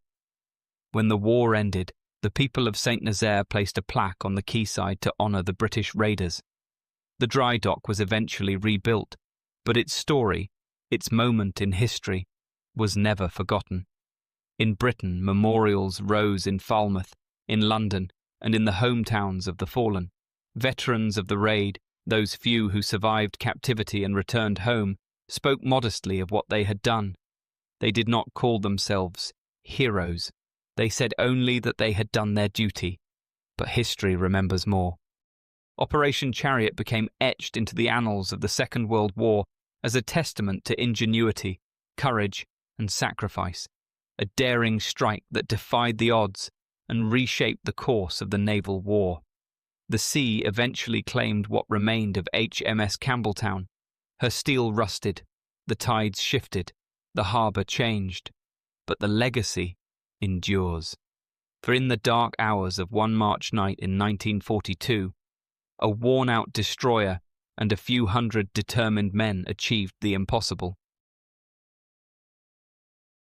When the war ended, the people of Saint-Nazaire placed a plaque on the quayside to honour the British raiders. The dry dock was eventually rebuilt, but its story, its moment in history, was never forgotten. In Britain, memorials rose in Falmouth, in London, and in the hometowns of the fallen. Veterans of the raid, those few who survived captivity and returned home, spoke modestly of what they had done. They did not call themselves heroes. They said only that they had done their duty. But history remembers more. Operation Chariot became etched into the annals of the Second World War as a testament to ingenuity, courage, and sacrifice, a daring strike that defied the odds and reshaped the course of the naval war. The sea eventually claimed what remained of HMS Campbelltown. Her steel rusted, the tides shifted, the harbour changed, but the legacy endures. For in the dark hours of one March night in 1942, a worn-out destroyer and a few hundred determined men achieved the impossible.